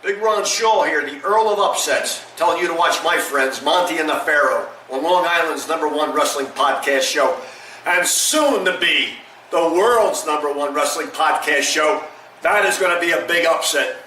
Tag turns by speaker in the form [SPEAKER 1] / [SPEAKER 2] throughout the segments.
[SPEAKER 1] Big Ron Shaw here, the Earl of Upsets, telling you to watch my friends, Monte and the Pharaoh, on Long Island's #1 wrestling podcast show, and soon to be the world's #1 wrestling podcast show. That is going to be a big upset.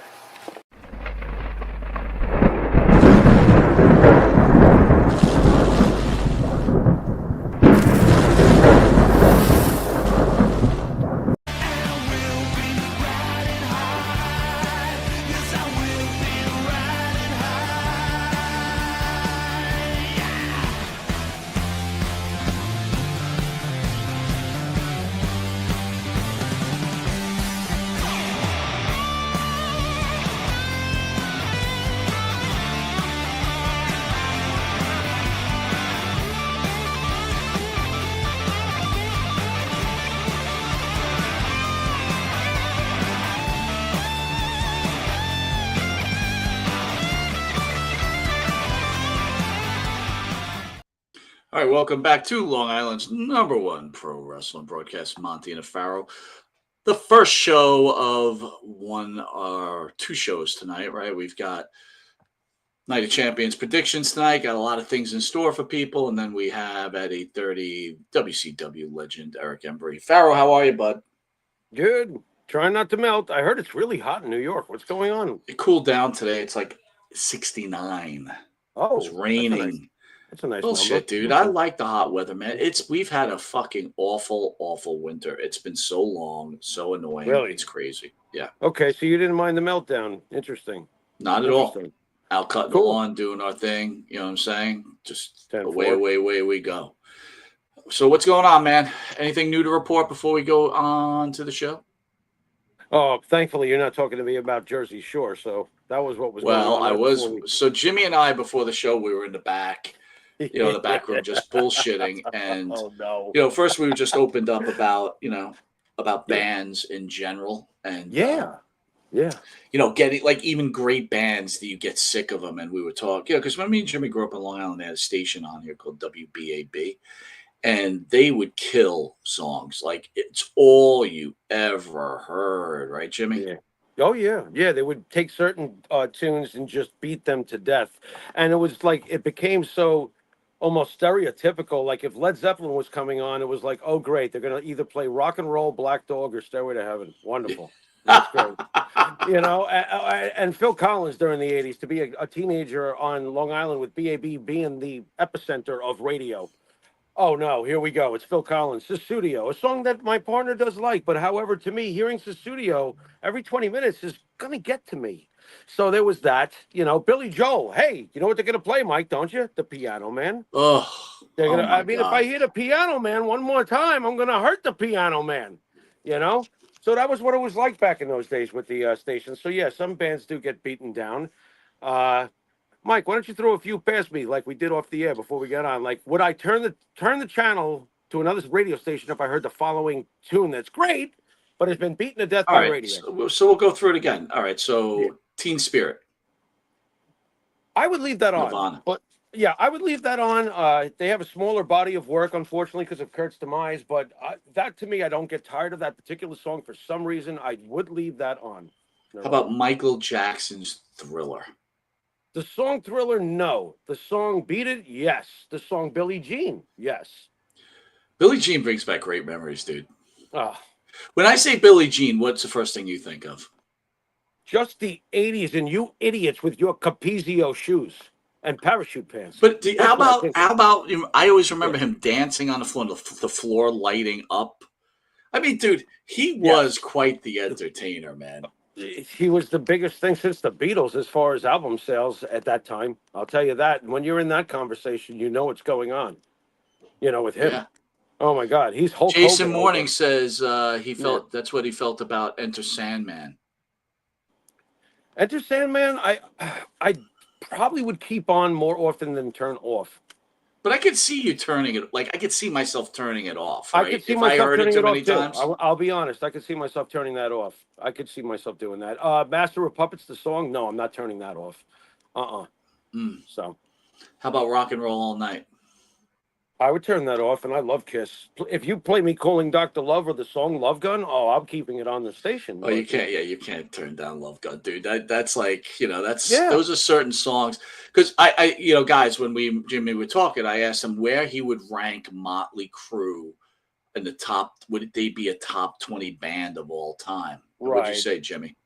[SPEAKER 2] All right, welcome back to Long Island's #1 pro wrestling broadcast, Monte and the Pharaoh. The first show of one or two shows tonight, right? We've got Night of Champions predictions tonight. Got a lot of things in store for people. And then we have at 8:30 WCW legend Eric Embry. Pharaoh, how are you, bud?
[SPEAKER 3] Good. Trying not to melt. I heard it's really hot in New York. What's going on?
[SPEAKER 2] It cooled down today. It's like 69.
[SPEAKER 3] Oh,
[SPEAKER 2] it's raining.
[SPEAKER 3] That's a nice
[SPEAKER 2] Bullshit,
[SPEAKER 3] number.
[SPEAKER 2] dude. I like the hot weather, man. We've had a fucking awful winter. It's been so long, so annoying.
[SPEAKER 3] Really?
[SPEAKER 2] It's crazy. Yeah.
[SPEAKER 3] Okay, so you didn't mind the meltdown. Interesting.
[SPEAKER 2] Not at all. Out cutting the lawn, doing our thing. You know what I'm saying? Just away we go. So what's going on, man? Anything new to report before we go on to the show?
[SPEAKER 3] Oh, thankfully you're not talking to me about Jersey Shore. So that was what was going on.
[SPEAKER 2] Well, I was. So Jimmy and I, before the show, we were in the back. You know, in the back room, just bullshitting. And,
[SPEAKER 3] oh, no.
[SPEAKER 2] You know, first we just opened up about bands in general. And,
[SPEAKER 3] yeah.
[SPEAKER 2] You know, getting like even great bands that you get sick of them. And we would talk, because when me and Jimmy grew up in Long Island, they had a station on here called WBAB. And they would kill songs. Like it's all you ever heard. Right, Jimmy?
[SPEAKER 3] Yeah. Oh, yeah. Yeah, they would take certain tunes and just beat them to death. And it was like it became so almost stereotypical. Like if Led Zeppelin was coming on, it was like, oh, great. They're going to either play Rock and Roll, Black Dog, or Stairway to Heaven. Wonderful. That's great. You know, and Phil Collins during the 80s, to be a teenager on Long Island with BAB being the epicenter of radio. Oh, no, here we go. It's Phil Collins, Susudio, a song that my partner does like. But however, to me, hearing Susudio every 20 minutes is going to get to me. So there was that, Billy Joel. Hey, you know what they're going to play, Mike, don't you? The Piano Man.
[SPEAKER 2] Oh,
[SPEAKER 3] they're gonna,
[SPEAKER 2] God.
[SPEAKER 3] If I hear the Piano Man one more time, I'm going to hurt the Piano Man, So that was what it was like back in those days with the stations. So, yeah, some bands do get beaten down. Mike, why don't you throw a few past me like we did off the air before we got on? Like, would I turn the channel to another radio station if I heard the following tune that's great, but has been beaten to death by radio?
[SPEAKER 2] So we'll go through it again. All right, so Teen Spirit.
[SPEAKER 3] I would leave that
[SPEAKER 2] Nirvana.
[SPEAKER 3] on. But, yeah, I would leave that on. They have a smaller body of work, unfortunately, because of Kurt's demise. But that, to me, I don't get tired of that particular song for some reason. I would leave that on.
[SPEAKER 2] How about Michael Jackson's Thriller?
[SPEAKER 3] The song Thriller, no. The song Beat It, yes. The song Billie Jean, yes.
[SPEAKER 2] Billie Jean brings back great memories, dude.
[SPEAKER 3] Oh.
[SPEAKER 2] When I say Billie Jean, what's the first thing you think of?
[SPEAKER 3] Just the 80s and you idiots with your Capizio shoes and parachute pants.
[SPEAKER 2] But how about I always remember him dancing on the floor, the floor lighting up. I mean, dude, he was quite the entertainer, man.
[SPEAKER 3] He was the biggest thing since the Beatles as far as album sales at that time. I'll tell you that. And when you're in that conversation, you know what's going on. With him. Yeah. Oh my God, he's Hulk
[SPEAKER 2] Jason
[SPEAKER 3] Hogan
[SPEAKER 2] Morning says he felt that's what he felt about Enter Sandman.
[SPEAKER 3] Enter Sandman, I probably would keep on more often than turn off.
[SPEAKER 2] But I could see you turning it. Like I could see myself turning it off. Right?
[SPEAKER 3] I could see myself turning it off too. I'll be honest. I could see myself turning that off. I could see myself doing that. Master of Puppets, the song. No, I'm not turning that off. So,
[SPEAKER 2] how about Rock and Roll All Night?
[SPEAKER 3] I would turn that off, and I love Kiss. If you play me calling Dr. Love or the song Love Gun, oh, I'm keeping it on the station.
[SPEAKER 2] Oh, you can't. Yeah, you can't turn down Love Gun, dude. That's like,
[SPEAKER 3] Yeah.
[SPEAKER 2] those are certain songs. Because guys, when Jimmy were talking, I asked him where he would rank Motley Crue in the top. Would they be a top 20 band of all time? And what'd you
[SPEAKER 3] Right.
[SPEAKER 2] say, Jimmy?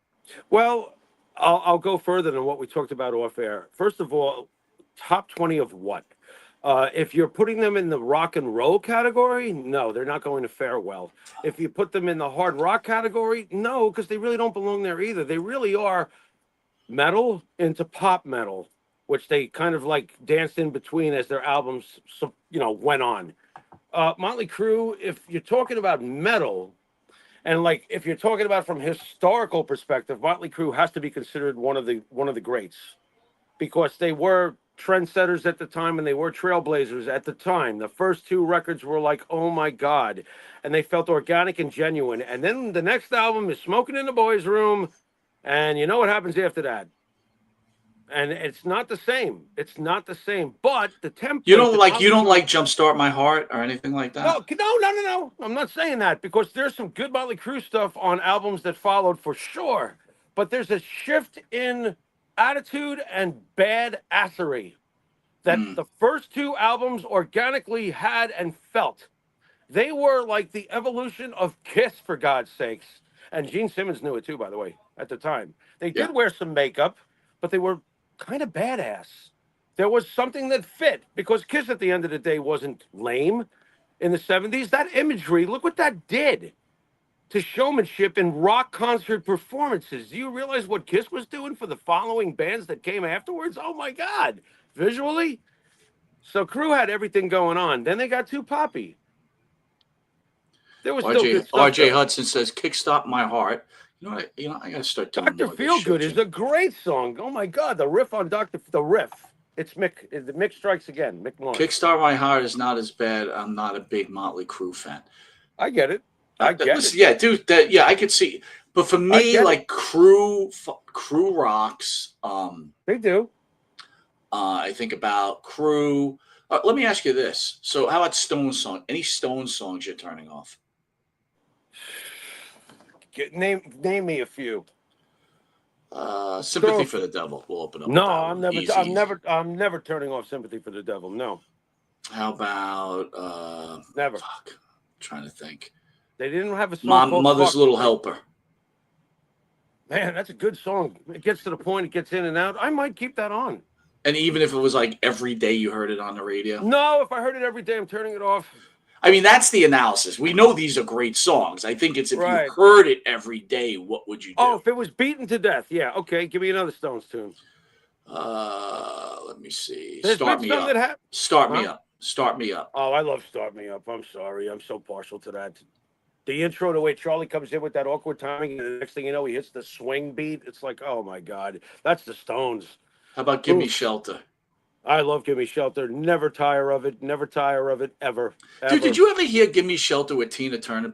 [SPEAKER 3] Well, I'll go further than what we talked about off air. First of all, top 20 of what? If you're putting them in the rock and roll category, no, they're not going to fare well. If you put them in the hard rock category, no, because they really don't belong there either. They really are metal into pop metal, which they kind of like danced in between as their albums, went on. Motley Crue, if you're talking about metal, and like if you're talking about from historical perspective, Motley Crue has to be considered one of the greats because they were trendsetters at the time and they were trailblazers at the time. The first two records were like, oh my God, and they felt organic and genuine. And then the next album is Smoking in the Boys' Room, and you know what happens after that? And it's not the same. It's not the same. But the template.
[SPEAKER 2] You don't like Jumpstart My Heart or anything like that?
[SPEAKER 3] No. I'm not saying that because there's some good Motley Crue stuff on albums that followed for sure. But there's a shift in attitude and badassery that the first two albums organically had and felt. They were like the evolution of Kiss, for God's sakes. And Gene Simmons knew it too, by the way, at the time. They did
[SPEAKER 2] Yeah.
[SPEAKER 3] wear some makeup, but they were kind of badass. There was something that fit because Kiss at the end of the day wasn't lame in the 70s. That imagery, look what that did to showmanship in rock concert performances. Do you realize what Kiss was doing for the following bands that came afterwards? Oh my God, visually. So Crew had everything going on. Then they got too poppy. There was still good stuff.
[SPEAKER 2] RJ
[SPEAKER 3] Though.
[SPEAKER 2] Hudson says, "Kickstart My Heart." I gotta start doing
[SPEAKER 3] Dr.
[SPEAKER 2] more of this shit,
[SPEAKER 3] Feelgood is
[SPEAKER 2] Jim.
[SPEAKER 3] a great song. Oh my God, the riff on the riff. It's Mick. The Mick strikes again. Mick Mars.
[SPEAKER 2] Kickstart My Heart is not as bad. I'm not a big Motley Crue fan.
[SPEAKER 3] I get it. I get
[SPEAKER 2] listen,
[SPEAKER 3] it.
[SPEAKER 2] Yeah, dude. I could see. But for me, like Crew rocks.
[SPEAKER 3] They do.
[SPEAKER 2] I think about Crew. Let me ask you this. So, how about Stone song? Any Stone songs you're turning off?
[SPEAKER 3] Name me a few.
[SPEAKER 2] Sympathy for the Devil. We'll open up.
[SPEAKER 3] No,
[SPEAKER 2] with that
[SPEAKER 3] I'm
[SPEAKER 2] one.
[SPEAKER 3] never.
[SPEAKER 2] Easy.
[SPEAKER 3] I'm never turning off Sympathy for the Devil. No.
[SPEAKER 2] How about
[SPEAKER 3] Never.
[SPEAKER 2] Fuck. I'm trying to think.
[SPEAKER 3] They didn't have a song called
[SPEAKER 2] Mother's
[SPEAKER 3] Fuck,
[SPEAKER 2] Little
[SPEAKER 3] right?
[SPEAKER 2] Helper.
[SPEAKER 3] Man, that's a good song. It gets to the point. It gets in and out. I might keep that on.
[SPEAKER 2] And even if it was like every day you heard it on the radio?
[SPEAKER 3] No, if I heard it every day, I'm turning it off.
[SPEAKER 2] I mean, that's the analysis. We know these are great songs. I think it's if
[SPEAKER 3] Right.
[SPEAKER 2] you heard it every day, what would you do?
[SPEAKER 3] Oh, if it was beaten to death, yeah. Okay, give me another Stones tune.
[SPEAKER 2] Let me see.
[SPEAKER 3] There's
[SPEAKER 2] Start
[SPEAKER 3] been
[SPEAKER 2] me
[SPEAKER 3] some
[SPEAKER 2] up.
[SPEAKER 3] that have.
[SPEAKER 2] Start
[SPEAKER 3] Huh?
[SPEAKER 2] me up. Start me up.
[SPEAKER 3] Oh, I love Start Me Up. I'm sorry. I'm so partial to that. The intro, the way Charlie comes in with that awkward timing, and the next thing you know, he hits the swing beat. It's like, oh my God, that's the Stones.
[SPEAKER 2] How about Give Me
[SPEAKER 3] Oof.
[SPEAKER 2] Shelter?
[SPEAKER 3] I love Give Me Shelter. Never tire of it. Never tire of it ever.
[SPEAKER 2] Dude, did you ever hear Give Me Shelter where Tina Turner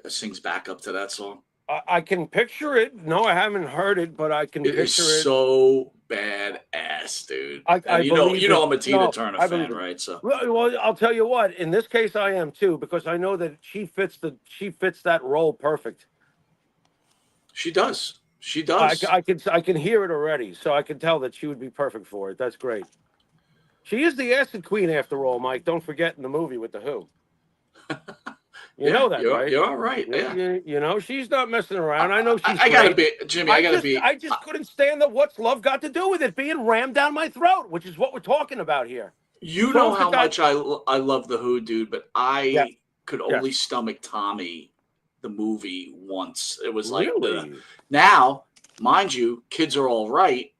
[SPEAKER 2] sings back up to that song?
[SPEAKER 3] I can picture it. No, I haven't heard it, but I can
[SPEAKER 2] It is
[SPEAKER 3] picture it.
[SPEAKER 2] so badass, dude.
[SPEAKER 3] I
[SPEAKER 2] you know I'm a Tina Turner
[SPEAKER 3] I
[SPEAKER 2] fan,
[SPEAKER 3] believe it.
[SPEAKER 2] right? So
[SPEAKER 3] Well, I'll tell you what. In this case, I am too because I know that she fits that role perfect.
[SPEAKER 2] she does. She does.
[SPEAKER 3] I can hear it already, so I can tell that she would be perfect for it. That's great. She is the acid queen, after all, Mike. Don't forget in the movie with the Who. You know that, right?
[SPEAKER 2] You're all right. Yeah.
[SPEAKER 3] You know, she's not messing around. I know she's.
[SPEAKER 2] I gotta be, Jimmy.
[SPEAKER 3] I just couldn't stand the what's love got to do with it being rammed down my throat, which is what we're talking about here.
[SPEAKER 2] You know how much I love the Who, dude, but I could only stomach Tommy, the movie, once. It was like
[SPEAKER 3] really?
[SPEAKER 2] Now, mind you, Kids Are All Right.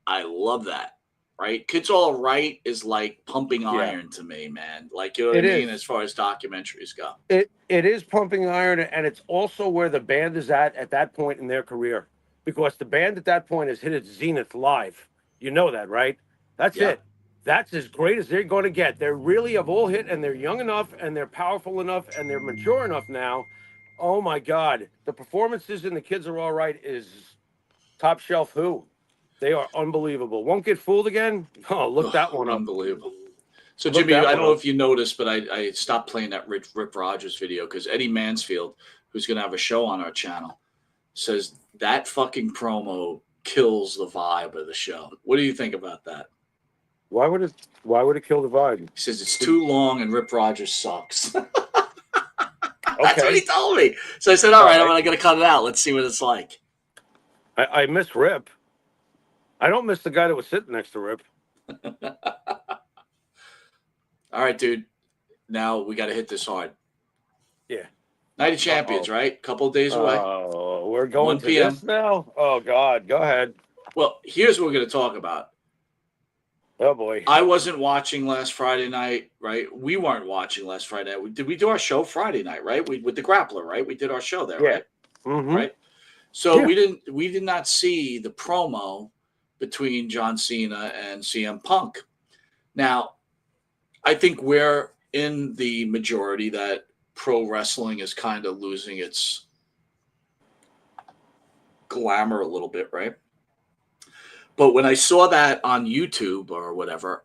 [SPEAKER 2] I love that. Right? Kids All Right is like pumping iron to me, man. Like, you know what I mean? As far as documentaries go.
[SPEAKER 3] It is pumping iron, and it's also where the band is at that point in their career. Because the band at that point has hit its zenith live. You know that, right? That's it. That's as great as they're going to get. They're really have all hit, and they're young enough, and they're powerful enough, and they're mature enough now. Oh, my God. The performances in The Kids Are All Right is top shelf Who. They are unbelievable. Won't Get Fooled Again? Oh, look that one up.
[SPEAKER 2] Unbelievable. So,
[SPEAKER 3] Look
[SPEAKER 2] Jimmy,
[SPEAKER 3] that
[SPEAKER 2] I
[SPEAKER 3] one
[SPEAKER 2] don't know
[SPEAKER 3] up.
[SPEAKER 2] if you noticed, but I stopped playing that Rip Rogers video because Eddie Mansfield, who's going to have a show on our channel, says that fucking promo kills the vibe of the show. What do you think about that?
[SPEAKER 3] Why would it? Why would it kill the vibe?
[SPEAKER 2] He says it's too long and Rip Rogers sucks. That's what he
[SPEAKER 3] Okay,
[SPEAKER 2] told me. So I said, all
[SPEAKER 3] all
[SPEAKER 2] right, I'm
[SPEAKER 3] right.
[SPEAKER 2] going to cut it out. Let's see what it's like.
[SPEAKER 3] I miss Rip. I don't miss the guy that was sitting next to Rip.
[SPEAKER 2] All right, dude. Now we got to hit this hard.
[SPEAKER 3] Yeah.
[SPEAKER 2] Night of Champions,
[SPEAKER 3] Uh-oh.
[SPEAKER 2] right? Couple of days away.
[SPEAKER 3] Oh, we're going
[SPEAKER 2] 1
[SPEAKER 3] to
[SPEAKER 2] p.m.
[SPEAKER 3] this now? Oh, God. Go ahead.
[SPEAKER 2] Well, here's what we're going to talk about.
[SPEAKER 3] Oh, boy.
[SPEAKER 2] I wasn't watching last Friday night, right? We weren't watching last Friday night. Did we do our show Friday night, right? With the Grappler, right? We did our show there,
[SPEAKER 3] Yeah.
[SPEAKER 2] right?
[SPEAKER 3] Mm-hmm.
[SPEAKER 2] Right. So
[SPEAKER 3] Yeah.
[SPEAKER 2] we did not see the promo between John Cena and CM Punk. Now, I think we're in the majority that pro wrestling is kind of losing its glamour a little bit, right? But when I saw that on YouTube or whatever,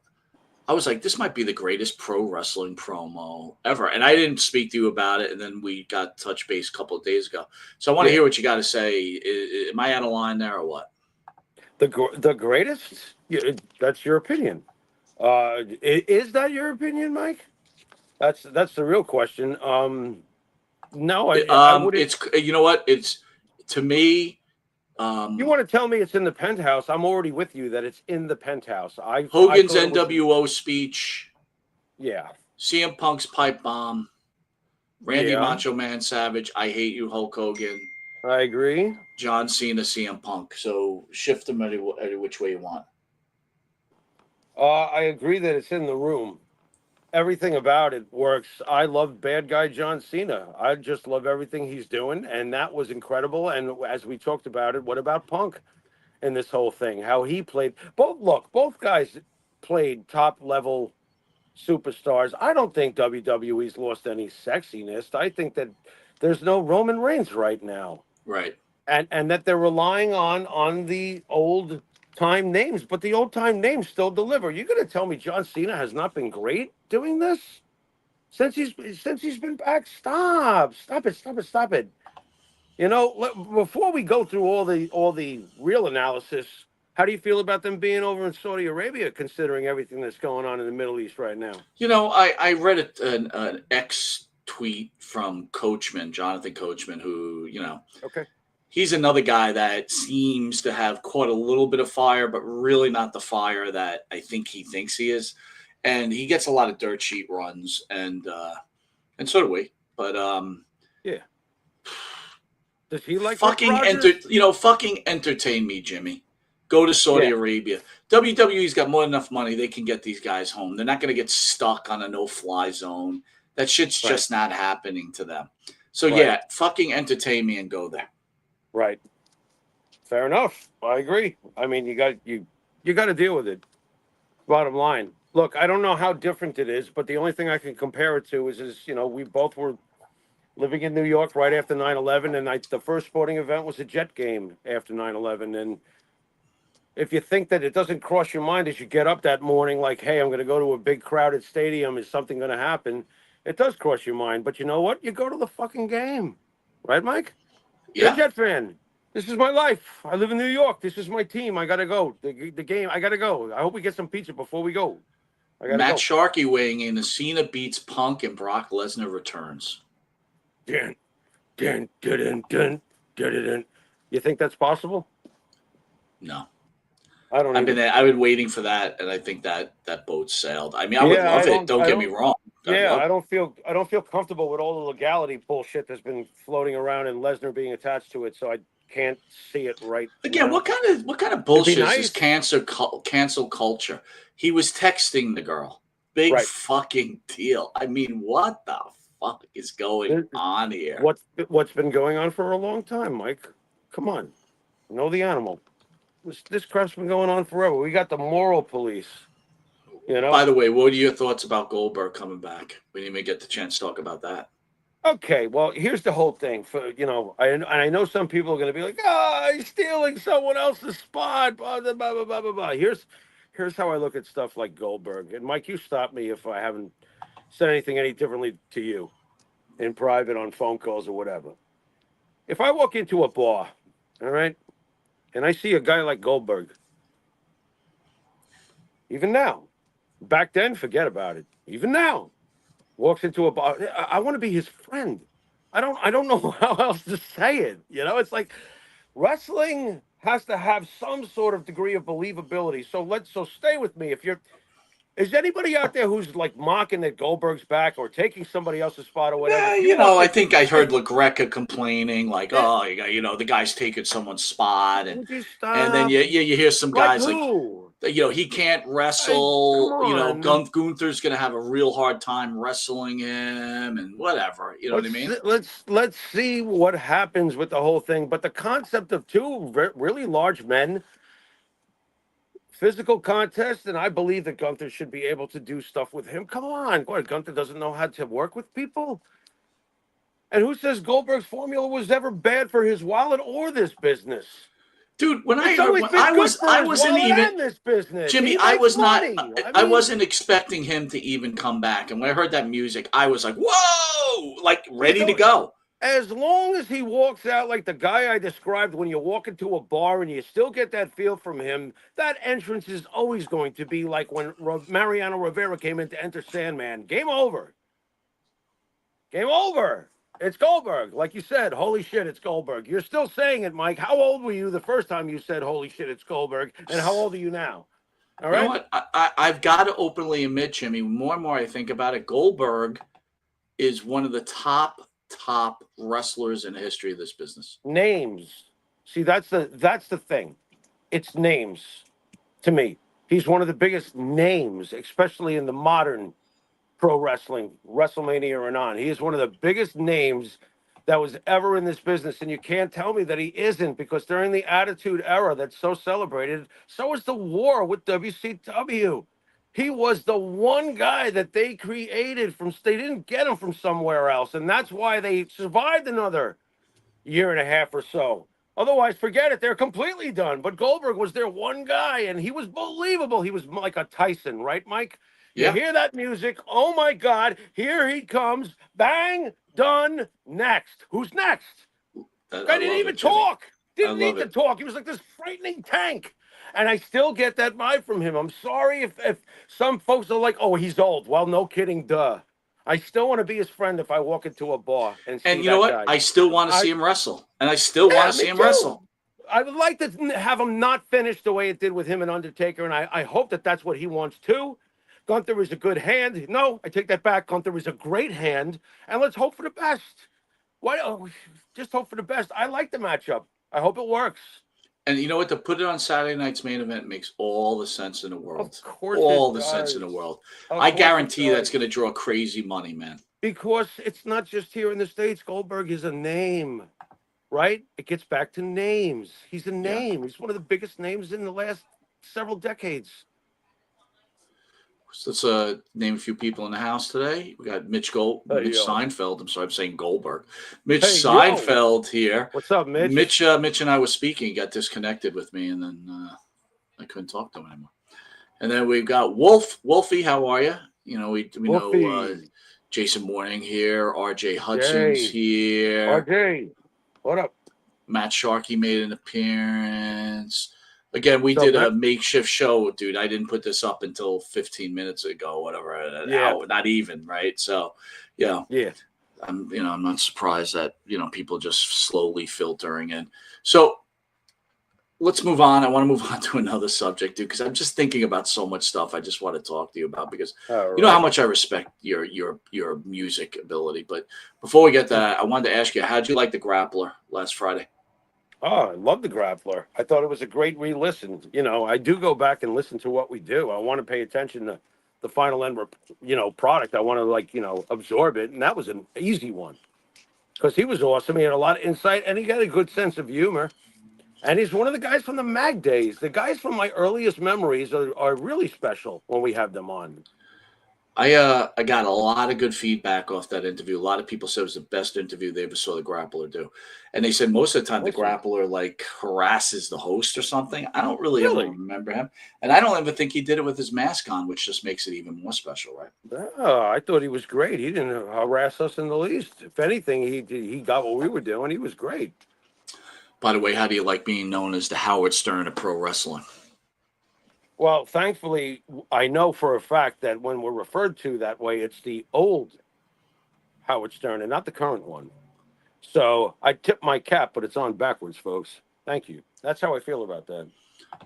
[SPEAKER 2] I was like, this might be the greatest pro wrestling promo ever. And I didn't speak to you about it. And then we got touch base a couple of days ago. So I want to hear what you got to say. Am I out of line there or what?
[SPEAKER 3] The greatest? Yeah, that's your opinion. Is that your opinion, Mike? That's the real question. No, I wouldn't.
[SPEAKER 2] It's, you know what? It's, to me,
[SPEAKER 3] You want to tell me it's in the penthouse? I'm already with you that it's in the penthouse. I
[SPEAKER 2] Hogan's
[SPEAKER 3] thought it was,
[SPEAKER 2] NWO speech,
[SPEAKER 3] yeah,
[SPEAKER 2] CM Punk's pipe bomb, Randy
[SPEAKER 3] yeah.
[SPEAKER 2] Macho Man Savage, I hate you, Hulk Hogan,
[SPEAKER 3] I agree.
[SPEAKER 2] John Cena, CM Punk. So shift them any which way you want.
[SPEAKER 3] I agree that it's in the room. Everything about it works. I love bad guy John Cena. I just love everything he's doing, and that was incredible. And as we talked about it, what about Punk in this whole thing? How he played. Both guys played top level superstars. I don't think WWE's lost any sexiness. I think that there's no Roman Reigns right now.
[SPEAKER 2] Right.
[SPEAKER 3] And that they're relying on the old time names, but the old time names still deliver. You're gonna tell me John Cena has not been great doing this since he's been back? Stop it. You know, before we go through all the real analysis, how do you feel about them being over in Saudi Arabia, considering everything that's going on in the Middle East right now?
[SPEAKER 2] You know, I read an X tweet from Coachman, Jonathan Coachman, who, you know,
[SPEAKER 3] Okay.
[SPEAKER 2] he's another guy that seems to have caught a little bit of fire, but really not the fire that I think he thinks he is. And he gets a lot of dirt sheet runs, and so do we. But
[SPEAKER 3] Yeah. Does he like Rick
[SPEAKER 2] fucking
[SPEAKER 3] Rogers?
[SPEAKER 2] fucking entertain me, Jimmy. Go to Saudi
[SPEAKER 3] Yeah.
[SPEAKER 2] Arabia. WWE's got more than enough money. They can get these guys home. They're not going to get stuck on a no-fly zone. That shit's
[SPEAKER 3] Right.
[SPEAKER 2] just not happening to them. So
[SPEAKER 3] Right.
[SPEAKER 2] yeah, fucking entertain me and go there.
[SPEAKER 3] Right. Fair enough. I agree. I mean, you got to deal with it. Bottom line. Look, I don't know how different it is, but the only thing I can compare it to is you know, we both were living in New York right after 9/11, and the first sporting event was a Jet game after 9/11. And if you think that it doesn't cross your mind as you get up that morning, like, hey, I'm going to go to a big crowded stadium, is something going to happen? It does cross your mind. But you know what? You go to the fucking game. Right, Mike? You're a
[SPEAKER 2] Yeah.
[SPEAKER 3] Jet fan. This is my life. I live in New York. This is my team. I got to go. The game, I got to go. I hope we get some pizza before we go. I got to
[SPEAKER 2] Matt
[SPEAKER 3] go.
[SPEAKER 2] Sharkey weighing in. Cena beats Punk and Brock Lesnar returns.
[SPEAKER 3] Dun, dun, dun, dun, dun, dun, dun. You think that's possible?
[SPEAKER 2] No.
[SPEAKER 3] I don't
[SPEAKER 2] I've
[SPEAKER 3] either.
[SPEAKER 2] been waiting for that, and I think that boat sailed. I mean, I would
[SPEAKER 3] Yeah,
[SPEAKER 2] love it. Don't
[SPEAKER 3] I
[SPEAKER 2] get me
[SPEAKER 3] don't.
[SPEAKER 2] wrong.
[SPEAKER 3] Yeah, I don't feel comfortable with all the legality bullshit that's been floating around and Lesnar being attached to it, so I can't see it right
[SPEAKER 2] Again,
[SPEAKER 3] now.
[SPEAKER 2] what kind of bullshit
[SPEAKER 3] nice.
[SPEAKER 2] is this cancel culture? He was texting the girl. Big
[SPEAKER 3] Right.
[SPEAKER 2] fucking deal. I mean, what the fuck is going on here?
[SPEAKER 3] What's been going on for a long time, Mike? Come on, know the animal. This crap's been going on forever. We got the moral police. You know.
[SPEAKER 2] By the way, what are your thoughts about Goldberg coming back? We didn't even get the chance to talk about that.
[SPEAKER 3] Okay, well, here's the whole thing. For you know, I know some people are going to be like, "Ah, he's stealing someone else's spot." Blah blah blah blah blah blah. Here's here's how I look at stuff like Goldberg. And Mike, you stop me if I haven't said anything any differently to you in private on phone calls or whatever. If I walk into a bar, all right, and I see a guy like Goldberg, even now, back then, forget about it. Even now, walks into a bar. I want to be his friend. I don't know how else to say it. It's like wrestling has to have some sort of degree of believability. So stay with me. Is anybody out there who's like mocking that Goldberg's back or taking somebody else's spot or whatever?
[SPEAKER 2] Yeah,
[SPEAKER 3] If you walk
[SPEAKER 2] I
[SPEAKER 3] in,
[SPEAKER 2] think I heard LaGreca complaining, like, oh, the guy's taking someone's spot,
[SPEAKER 3] would you
[SPEAKER 2] and then
[SPEAKER 3] stop?
[SPEAKER 2] you hear some
[SPEAKER 3] Like
[SPEAKER 2] guys like,
[SPEAKER 3] who?
[SPEAKER 2] he can't
[SPEAKER 3] Hey, come
[SPEAKER 2] wrestle.
[SPEAKER 3] on.
[SPEAKER 2] Gunther's gonna have a real hard time wrestling him, and whatever. You know what I mean?
[SPEAKER 3] Let's see what happens with the whole thing. But the concept of two really large men, physical contest, and I believe that Gunther should be able to do stuff with him. Come on, what? Gunther doesn't know how to work with people. And who says Goldberg's formula was ever bad for his wallet or this business?
[SPEAKER 2] Dude, when I
[SPEAKER 3] It's
[SPEAKER 2] heard,
[SPEAKER 3] always
[SPEAKER 2] when
[SPEAKER 3] been good for
[SPEAKER 2] I
[SPEAKER 3] his
[SPEAKER 2] wasn't
[SPEAKER 3] wallet
[SPEAKER 2] even
[SPEAKER 3] and this business.
[SPEAKER 2] Jimmy,
[SPEAKER 3] He
[SPEAKER 2] I
[SPEAKER 3] makes
[SPEAKER 2] was not.
[SPEAKER 3] money.
[SPEAKER 2] I wasn't expecting him to even come back, and when I heard that music, I was like, whoa, like ready to go.
[SPEAKER 3] As long as he walks out like the guy I described, when you walk into a bar and you still get that feel from him, that entrance is always going to be like when Mariano Rivera came in to enter Sandman. Game over. Game over. It's Goldberg. Like you said, holy shit, it's Goldberg. You're still saying it, Mike. How old were you the first time you said, holy shit, it's Goldberg? And how old are you now? All
[SPEAKER 2] You know
[SPEAKER 3] right?
[SPEAKER 2] what? I've got to openly admit, Jimmy, more and more I think about it, Goldberg is one of the top wrestlers in the history of this business.
[SPEAKER 3] Names. See, that's the thing. It's names to me. He's one of the biggest names, especially in the modern pro wrestling, WrestleMania or not. He is one of the biggest names that was ever in this business. And you can't tell me that he isn't, because during the Attitude Era that's so celebrated, so was the war with WCW. He was the one guy that they created from, they didn't get him from somewhere else. And that's why they survived another year and a half or so. Otherwise, forget it. They're completely done. But Goldberg was their one guy, and he was believable. He was like a Tyson, right, Mike? You
[SPEAKER 2] Yeah,
[SPEAKER 3] hear that music? Oh my God! Here he comes! Bang! Done. Next. Who's next?
[SPEAKER 2] I
[SPEAKER 3] Guy didn't
[SPEAKER 2] love it,
[SPEAKER 3] even
[SPEAKER 2] Jimmy.
[SPEAKER 3] talk.
[SPEAKER 2] I
[SPEAKER 3] Didn't
[SPEAKER 2] love
[SPEAKER 3] need to
[SPEAKER 2] it.
[SPEAKER 3] talk. He was like this frightening tank. And I still get that vibe from him. I'm sorry if some folks are like, oh, he's old. Well, no kidding, duh. I still want to be his friend if I walk into a bar and see
[SPEAKER 2] And you know
[SPEAKER 3] that
[SPEAKER 2] what?
[SPEAKER 3] guy.
[SPEAKER 2] I still want to
[SPEAKER 3] I
[SPEAKER 2] see him wrestle, and I still want
[SPEAKER 3] Yeah,
[SPEAKER 2] to see
[SPEAKER 3] me
[SPEAKER 2] him
[SPEAKER 3] too.
[SPEAKER 2] wrestle.
[SPEAKER 3] I would like to have him not finish the way it did with him and Undertaker, and I hope that that's what he wants too. Gunther is a good hand. No, I take that back. Gunther is a great hand, and let's hope for the best. Why? Just hope for the best. I like the matchup. I hope it works.
[SPEAKER 2] And you know what? To put it on Saturday night's main event makes all the sense in the
[SPEAKER 3] Of
[SPEAKER 2] world.
[SPEAKER 3] course
[SPEAKER 2] All
[SPEAKER 3] it
[SPEAKER 2] the sense in
[SPEAKER 3] does.
[SPEAKER 2] the world.
[SPEAKER 3] Of
[SPEAKER 2] I
[SPEAKER 3] course it
[SPEAKER 2] guarantee that's
[SPEAKER 3] does.
[SPEAKER 2] going to draw crazy money, man.
[SPEAKER 3] Because it's not just here in the States. Goldberg is a name, right? It gets back to names. He's a
[SPEAKER 2] Yeah.
[SPEAKER 3] name. He's one of the biggest names in the last several decades.
[SPEAKER 2] So let's name a few people in the house today. We got Mitch
[SPEAKER 3] Hey, yo.
[SPEAKER 2] Seinfeld. I'm sorry, I'm saying Goldberg. Mitch
[SPEAKER 3] Hey, yo.
[SPEAKER 2] Seinfeld here.
[SPEAKER 3] What's up, Mitch?
[SPEAKER 2] Mitch and I was speaking. He got disconnected with me, and then I couldn't talk to him anymore. And then we've got Wolfie. How are you? We know
[SPEAKER 3] Wolfie.
[SPEAKER 2] Jason Morning here. RJ Hudson's
[SPEAKER 3] Jay.
[SPEAKER 2] here.
[SPEAKER 3] RJ. What up?
[SPEAKER 2] Matt Sharkey made an appearance. Again, we
[SPEAKER 3] What's up,
[SPEAKER 2] did a
[SPEAKER 3] Matt?
[SPEAKER 2] makeshift show, dude. I didn't put this up until 15 minutes ago, whatever, an
[SPEAKER 3] Yeah.
[SPEAKER 2] hour, not even, right? So,
[SPEAKER 3] Yeah.
[SPEAKER 2] I'm not surprised that, people just slowly filtering in. So let's move on. I want to move on to another subject, dude, because I'm just thinking about so much stuff I just want to talk to you about, because
[SPEAKER 3] All
[SPEAKER 2] you know how
[SPEAKER 3] right.
[SPEAKER 2] much I respect your music ability. But before we get to that, I wanted to ask you, how'd you like the Grappler last Friday?
[SPEAKER 3] Oh, I love the Grappler. I thought it was a great re-listen. I do go back and listen to what we do. I want to pay attention to the final end, product. I want to absorb it, and that was an easy one because he was awesome. He had a lot of insight, and he got a good sense of humor. And he's one of the guys from the Mag days. The guys from my earliest memories are really special when we have them on.
[SPEAKER 2] I got a lot of good feedback off that interview. A lot of people said it was the best interview they ever saw the grappler do, and they said most of the time the
[SPEAKER 3] Awesome.
[SPEAKER 2] grappler like harasses the host or something. I don't really ever
[SPEAKER 3] Really?
[SPEAKER 2] remember him, and I don't even think he did it with his mask on, which just makes it even more special, right?
[SPEAKER 3] Oh, I thought he was great. He didn't harass us in the least. If anything, he got what we were doing. He was great.
[SPEAKER 2] By the way, how do you like being known as the Howard Stern of pro wrestling?
[SPEAKER 3] Well, thankfully, I know for a fact that when we're referred to that way, it's the old Howard Stern and not the current one. So I tip my cap, but it's on backwards, folks. Thank you. That's how I feel about that.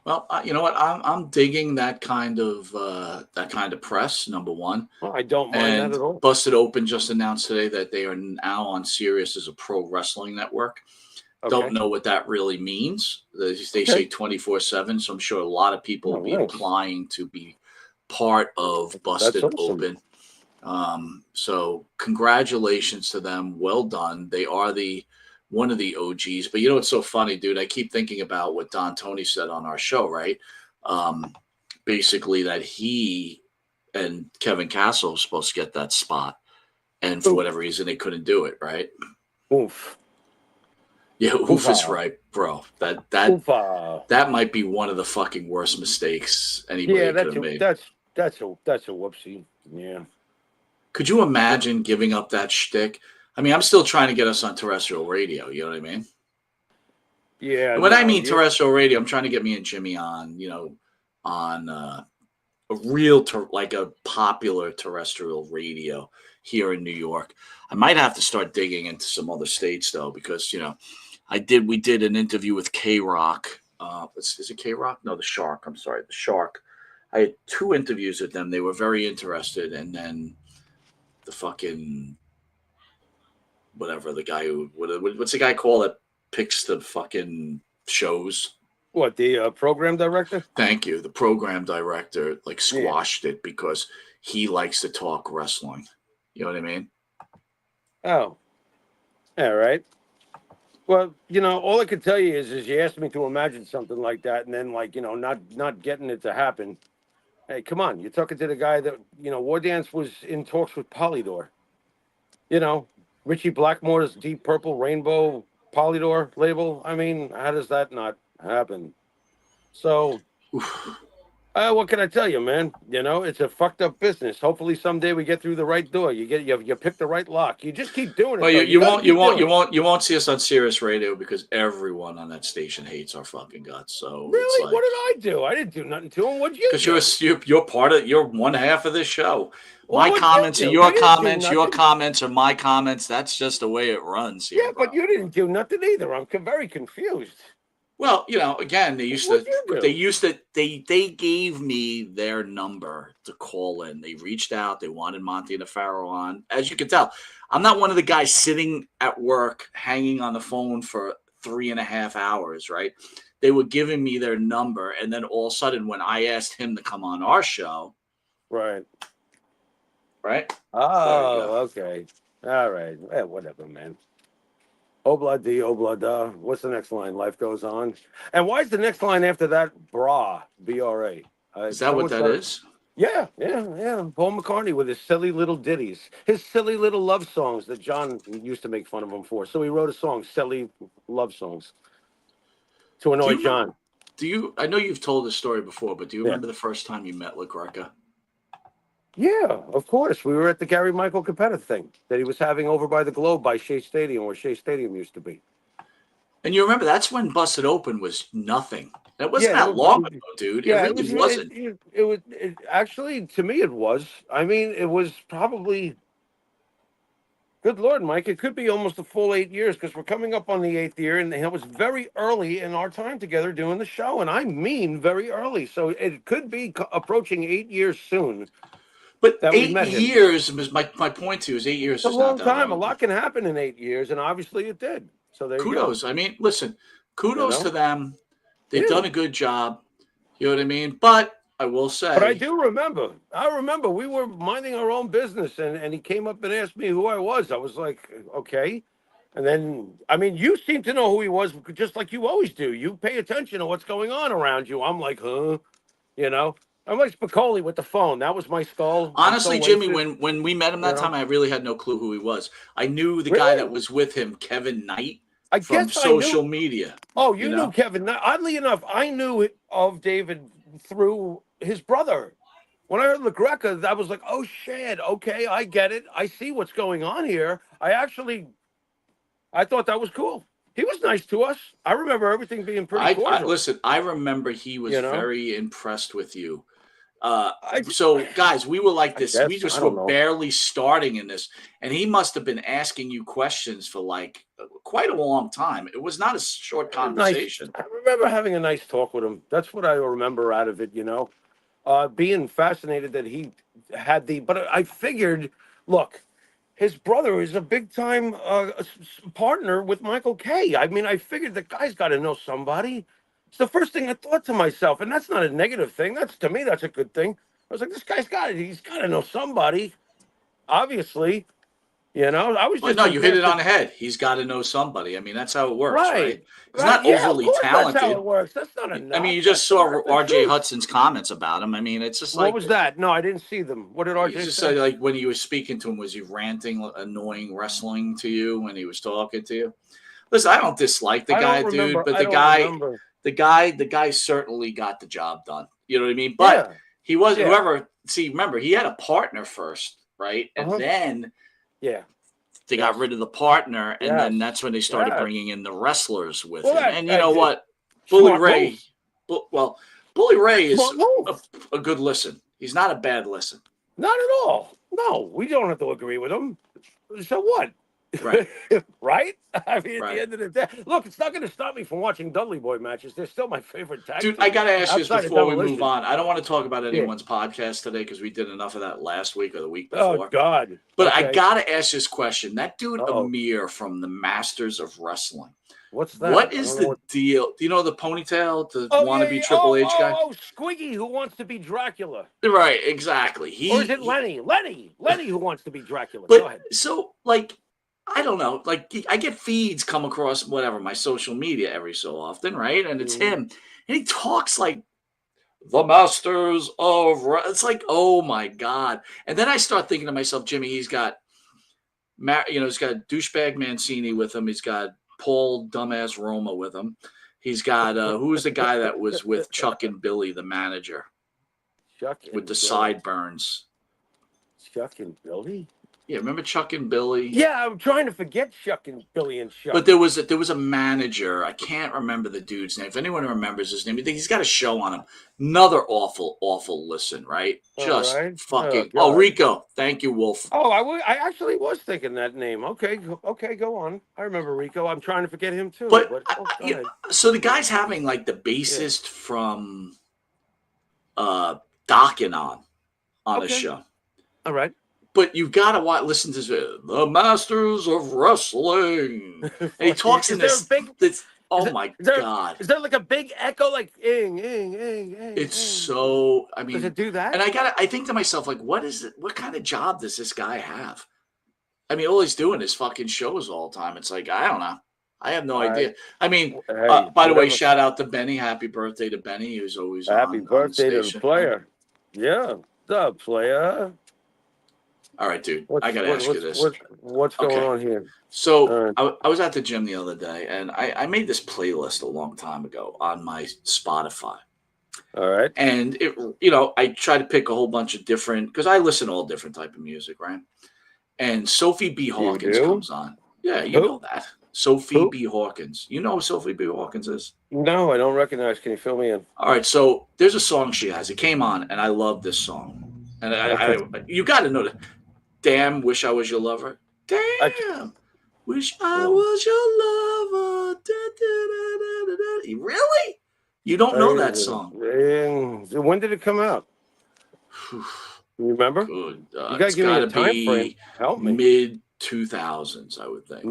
[SPEAKER 2] Well, you know what? I'm digging that kind of press. Number one.
[SPEAKER 3] Well, I don't mind that
[SPEAKER 2] And
[SPEAKER 3] at all.
[SPEAKER 2] Busted Open just announced today that they are now on Sirius as a pro wrestling network. Don't
[SPEAKER 3] Okay.
[SPEAKER 2] know what that really means. They
[SPEAKER 3] Okay.
[SPEAKER 2] say 24/7, so I'm sure a lot of people will be
[SPEAKER 3] nice.
[SPEAKER 2] applying to be part of Busted
[SPEAKER 3] That's awesome.
[SPEAKER 2] Open. So congratulations to them. Well done. They are one of the OGs. But you know what's so funny, dude? I keep thinking about what Don Tony said on our show, right? Basically that he and Kevin Castle was supposed to get that spot, and for whatever reason they couldn't do it, right?
[SPEAKER 3] Oof.
[SPEAKER 2] Yeah, oof is right, bro. That might be one of the fucking worst mistakes anybody could have made.
[SPEAKER 3] That's a whoopsie. Yeah.
[SPEAKER 2] Could you imagine giving up that shtick? I mean, I'm still trying to get us on terrestrial radio. You know what I mean?
[SPEAKER 3] Yeah.
[SPEAKER 2] And when I mean terrestrial radio, I'm trying to get me and Jimmy on, on a real, like a popular terrestrial radio here in New York. I might have to start digging into some other states though, because we did an interview with K Rock. Is it K Rock? No, the Shark. I'm sorry, the Shark. I had 2 interviews with them. They were very interested, and then the fucking whatever the guy what's the guy called that picks the fucking shows?
[SPEAKER 3] What, the program director?
[SPEAKER 2] Thank you. The program director squashed it because he likes to talk wrestling. You know what I mean?
[SPEAKER 3] Oh. All right. Well, all I could tell you is you asked me to imagine something like that, and then not getting it to happen. Hey, come on! You're talking to the guy that War Dance was in talks with Polydor. Richie Blackmore's Deep Purple Rainbow Polydor label. I mean, how does that not happen? So, what can I tell you, man? It's a fucked up business. Hopefully, someday we get through the right door. You pick the right lock. You just keep doing it.
[SPEAKER 2] Well, you won't see us on Sirius Radio because everyone on that station hates our fucking guts. So
[SPEAKER 3] really, what did I do? I didn't do nothing to them. What'd you do?
[SPEAKER 2] Because you're one half of this show.
[SPEAKER 3] Well,
[SPEAKER 2] my comments are your comments. Your
[SPEAKER 3] nothing.
[SPEAKER 2] comments are my comments. That's just the way it runs here.
[SPEAKER 3] Yeah, but you didn't do nothing either. I'm very confused.
[SPEAKER 2] Well, again, they gave me their number to call in. They reached out. They wanted Monte the Pharaoh on. As you can tell, I'm not one of the guys sitting at work hanging on the phone for 3.5 hours, right? They were giving me their number, and then all of a sudden, when I asked him to come on our show,
[SPEAKER 3] right?
[SPEAKER 2] Oh,
[SPEAKER 3] okay, all right. Whatever, man. Obla di, obla da. What's the next line? Life goes on. And why is the next line after that bra? B-R-A.
[SPEAKER 2] Is that what that is?
[SPEAKER 3] Yeah. Paul McCartney with his silly little ditties, his silly little love songs that John used to make fun of him for. So he wrote a song, silly love songs, to annoy John.
[SPEAKER 2] I know you've told this story before, but do you remember the first time you met LaGreca?
[SPEAKER 3] Yeah, of course. We were at the Gary Michael Capetta thing that he was having over by the Globe by Shea Stadium, where Shea Stadium used to be.
[SPEAKER 2] And you remember that's when Busted Open was nothing. That wasn't that long ago, dude.
[SPEAKER 3] Yeah,
[SPEAKER 2] it really wasn't.
[SPEAKER 3] It was actually, to me, it was. I mean, it was probably. Good Lord, Mike! It could be almost a full 8 years because we're coming up on the 8th year, and it was very early in our time together doing the show, and I mean very early. So it could be approaching 8 years soon.
[SPEAKER 2] But 8 years was my point to you is 8 years.
[SPEAKER 3] It's a long time. A lot can happen in 8 years, and obviously it did. So there
[SPEAKER 2] kudos.
[SPEAKER 3] You go.
[SPEAKER 2] I mean, listen, kudos to them. They've done a good job. You know what I mean? But I will say.
[SPEAKER 3] But I do remember. I remember we were minding our own business, and he came up and asked me who I was. I was like, okay. And then, I mean, you seem to know who he was, just like you always do. You pay attention to what's going on around you. I'm like, huh? I'm like Spicoli with the phone. That was my skull. I'm so
[SPEAKER 2] Honestly, Jimmy,
[SPEAKER 3] wasted,
[SPEAKER 2] when we met him
[SPEAKER 3] you
[SPEAKER 2] that
[SPEAKER 3] know.
[SPEAKER 2] time, I really had no clue who he was. I knew the guy that
[SPEAKER 3] Really?
[SPEAKER 2] was with him, Kevin Knight,
[SPEAKER 3] I
[SPEAKER 2] from
[SPEAKER 3] guess I
[SPEAKER 2] social
[SPEAKER 3] knew.
[SPEAKER 2] media.
[SPEAKER 3] Oh,
[SPEAKER 2] You
[SPEAKER 3] you knew
[SPEAKER 2] know,
[SPEAKER 3] Kevin. Oddly enough, I knew of David through his brother. When I heard La Greca, I was like, oh shit, okay, I get it. I see what's going on here. I thought that was cool. He was nice to us. I remember everything being pretty
[SPEAKER 2] I
[SPEAKER 3] cordial.
[SPEAKER 2] listen. I remember he was
[SPEAKER 3] You know,
[SPEAKER 2] very impressed with you. Uh,
[SPEAKER 3] I,
[SPEAKER 2] so guys, we were like
[SPEAKER 3] I
[SPEAKER 2] this. We
[SPEAKER 3] guess I
[SPEAKER 2] just were
[SPEAKER 3] don't know.
[SPEAKER 2] barely starting in this, and he must have been asking you questions for like quite a long time. It was not a short
[SPEAKER 3] Nice.
[SPEAKER 2] conversation.
[SPEAKER 3] I remember having a nice talk with him. That's what I remember out of it. Being fascinated that he had the. But I figured, look, his brother is a big time partner with Michael Kay. I mean, I figured the guy's got to know somebody. It's the first thing I thought to myself, and that's not a negative thing. That's to me, that's a good thing. I was like, this guy's got it. He's got to know somebody. Obviously, I was
[SPEAKER 2] Well,
[SPEAKER 3] just
[SPEAKER 2] no, you hit it on
[SPEAKER 3] invested.
[SPEAKER 2] the head. He's got to know somebody. I mean, that's how it works, right?
[SPEAKER 3] Right,
[SPEAKER 2] He's
[SPEAKER 3] right.
[SPEAKER 2] not
[SPEAKER 3] Yeah, of
[SPEAKER 2] overly
[SPEAKER 3] course, that's how it
[SPEAKER 2] talented.
[SPEAKER 3] works. That's not a
[SPEAKER 2] I mean,
[SPEAKER 3] knock.
[SPEAKER 2] you just
[SPEAKER 3] That's
[SPEAKER 2] saw
[SPEAKER 3] the
[SPEAKER 2] R.J.
[SPEAKER 3] truth.
[SPEAKER 2] Hudson's comments about him. I mean, it's just
[SPEAKER 3] What
[SPEAKER 2] like
[SPEAKER 3] was that? No, I didn't see them. What did
[SPEAKER 2] he
[SPEAKER 3] RJ
[SPEAKER 2] just
[SPEAKER 3] say?
[SPEAKER 2] said, like when he was speaking to him, was he ranting, annoying wrestling to you when he was talking to you? Listen, I don't dislike the
[SPEAKER 3] I don't
[SPEAKER 2] guy, dude,
[SPEAKER 3] remember.
[SPEAKER 2] but
[SPEAKER 3] I don't remember.
[SPEAKER 2] the guy certainly got the job done. You know what I mean? But
[SPEAKER 3] Yeah,
[SPEAKER 2] he was
[SPEAKER 3] yeah.
[SPEAKER 2] whoever. See, remember, he had a partner first, right? And
[SPEAKER 3] Uh-huh.
[SPEAKER 2] then
[SPEAKER 3] Yeah.
[SPEAKER 2] they got
[SPEAKER 3] Yes.
[SPEAKER 2] rid of the partner, and
[SPEAKER 3] Yes.
[SPEAKER 2] then that's when they started
[SPEAKER 3] Yes.
[SPEAKER 2] bringing in the wrestlers with
[SPEAKER 3] Well,
[SPEAKER 2] him.
[SPEAKER 3] that
[SPEAKER 2] And you
[SPEAKER 3] I
[SPEAKER 2] know
[SPEAKER 3] did.
[SPEAKER 2] what, Bully
[SPEAKER 3] Smart
[SPEAKER 2] Ray,
[SPEAKER 3] move.
[SPEAKER 2] well, Bully Ray is
[SPEAKER 3] Smart move.
[SPEAKER 2] a good listen. He's not a bad listen,
[SPEAKER 3] Not at all. No, we don't have to agree with him. So what?
[SPEAKER 2] right?
[SPEAKER 3] Right? I mean, at the
[SPEAKER 2] Right.
[SPEAKER 3] end of the day, look, it's not going to stop me from watching Dudley Boy matches. They're still my favorite tag
[SPEAKER 2] Dude, I
[SPEAKER 3] team
[SPEAKER 2] got to ask you this
[SPEAKER 3] outside of
[SPEAKER 2] before we move
[SPEAKER 3] Demolition.
[SPEAKER 2] on. I don't want to talk about
[SPEAKER 3] Yeah.
[SPEAKER 2] anyone's podcast today because we did enough of that last week or the week
[SPEAKER 3] Oh
[SPEAKER 2] before.
[SPEAKER 3] God.
[SPEAKER 2] But I
[SPEAKER 3] Okay.
[SPEAKER 2] got to ask this question. That dude
[SPEAKER 3] Oh,
[SPEAKER 2] Amir from the Masters of Wrestling,
[SPEAKER 3] what's
[SPEAKER 2] what
[SPEAKER 3] that? I
[SPEAKER 2] is
[SPEAKER 3] don't know
[SPEAKER 2] the
[SPEAKER 3] what.
[SPEAKER 2] deal? Do you know the ponytail, the
[SPEAKER 3] Oh yeah,
[SPEAKER 2] wannabe
[SPEAKER 3] yeah.
[SPEAKER 2] Triple H guy?
[SPEAKER 3] Oh, Squiggy, who wants to be Dracula,
[SPEAKER 2] Right, exactly.
[SPEAKER 3] or is it Lenny? Lenny, who wants to be Dracula. Go
[SPEAKER 2] But
[SPEAKER 3] ahead.
[SPEAKER 2] so like I don't know, like I get feeds come across whatever my social media every so often, right? And it's
[SPEAKER 3] Mhm.
[SPEAKER 2] him, and he talks like the masters of. It's like, oh my god! And then I start thinking to myself, Jimmy, he's got douchebag Mancini with him. He's got Paul dumbass Roma with him. He's got who's the guy that was with Chuck and Billy, the manager,
[SPEAKER 3] Chuck
[SPEAKER 2] with the
[SPEAKER 3] and Billy.
[SPEAKER 2] sideburns.
[SPEAKER 3] Chuck and Billy.
[SPEAKER 2] Yeah, remember Chuck and Billy?
[SPEAKER 3] Yeah, I'm trying to forget Chuck and Billy and
[SPEAKER 2] But
[SPEAKER 3] Chuck.
[SPEAKER 2] there was a manager. I can't remember the dude's name. If anyone remembers his name, he's got a show on him. Another awful listen, right?
[SPEAKER 3] All
[SPEAKER 2] Just
[SPEAKER 3] right. Oh
[SPEAKER 2] fucking. Oh,
[SPEAKER 3] God.
[SPEAKER 2] Rico. Thank you, Wolf.
[SPEAKER 3] Oh, I actually was thinking that name. Okay, okay, go on. I remember Rico. I'm trying to forget him too.
[SPEAKER 2] But
[SPEAKER 3] But go
[SPEAKER 2] you know,
[SPEAKER 3] ahead.
[SPEAKER 2] so the guy's having like the
[SPEAKER 3] Yeah.
[SPEAKER 2] bassist from Dockin on a
[SPEAKER 3] Okay.
[SPEAKER 2] show.
[SPEAKER 3] All right.
[SPEAKER 2] But you've got to listen to the Masters of Wrestling. And he talks
[SPEAKER 3] Is
[SPEAKER 2] in
[SPEAKER 3] there a
[SPEAKER 2] this.
[SPEAKER 3] big?
[SPEAKER 2] This
[SPEAKER 3] Is,
[SPEAKER 2] oh
[SPEAKER 3] it,
[SPEAKER 2] my
[SPEAKER 3] is there
[SPEAKER 2] god.
[SPEAKER 3] is there like a big echo like ing ing ing ing?
[SPEAKER 2] It's
[SPEAKER 3] ing?
[SPEAKER 2] so, I
[SPEAKER 3] Does
[SPEAKER 2] mean,
[SPEAKER 3] it do that?
[SPEAKER 2] and I think to myself, like, what is it? What kind of job does this guy have? I mean, all he's doing is fucking shows all the time. It's like, I don't know. I have no
[SPEAKER 3] I
[SPEAKER 2] idea. I mean,
[SPEAKER 3] Hey,
[SPEAKER 2] by the way,
[SPEAKER 3] whatever.
[SPEAKER 2] shout out to Benny. Happy birthday to Benny. He was always
[SPEAKER 3] Happy
[SPEAKER 2] on the
[SPEAKER 3] birthday to the
[SPEAKER 2] station.
[SPEAKER 3] player. Yeah, the player.
[SPEAKER 2] All right, dude. I
[SPEAKER 3] What's
[SPEAKER 2] got to
[SPEAKER 3] what,
[SPEAKER 2] ask you
[SPEAKER 3] what's
[SPEAKER 2] this.
[SPEAKER 3] what, what's going
[SPEAKER 2] Okay.
[SPEAKER 3] on here? All
[SPEAKER 2] So
[SPEAKER 3] right.
[SPEAKER 2] I was at the gym the other day, and I made this playlist a long time ago on my Spotify.
[SPEAKER 3] All right.
[SPEAKER 2] And I try to pick a whole bunch of different, because I listen to all different type of music, right? And Sophie B.
[SPEAKER 3] You
[SPEAKER 2] Hawkins
[SPEAKER 3] do?
[SPEAKER 2] comes on. Yeah, you know
[SPEAKER 3] Who?
[SPEAKER 2] that. Sophie
[SPEAKER 3] Who?
[SPEAKER 2] B. Hawkins. You know who Sophie B. Hawkins is?
[SPEAKER 3] No, I don't recognize. Can you fill me in?
[SPEAKER 2] All right, so there's a song she has. It came on, and I love this song. And
[SPEAKER 3] Okay.
[SPEAKER 2] you got to know that. Damn, wish I was your lover.
[SPEAKER 3] I,
[SPEAKER 2] Damn, wish I was your lover. Da, da, da, da, da, da. Really? You don't know that song?
[SPEAKER 3] when did it come out? You remember?
[SPEAKER 2] Good.
[SPEAKER 3] You gotta
[SPEAKER 2] It's
[SPEAKER 3] give me
[SPEAKER 2] got
[SPEAKER 3] a
[SPEAKER 2] to
[SPEAKER 3] time frame.
[SPEAKER 2] be
[SPEAKER 3] Help me.
[SPEAKER 2] mid 2000s, I would think.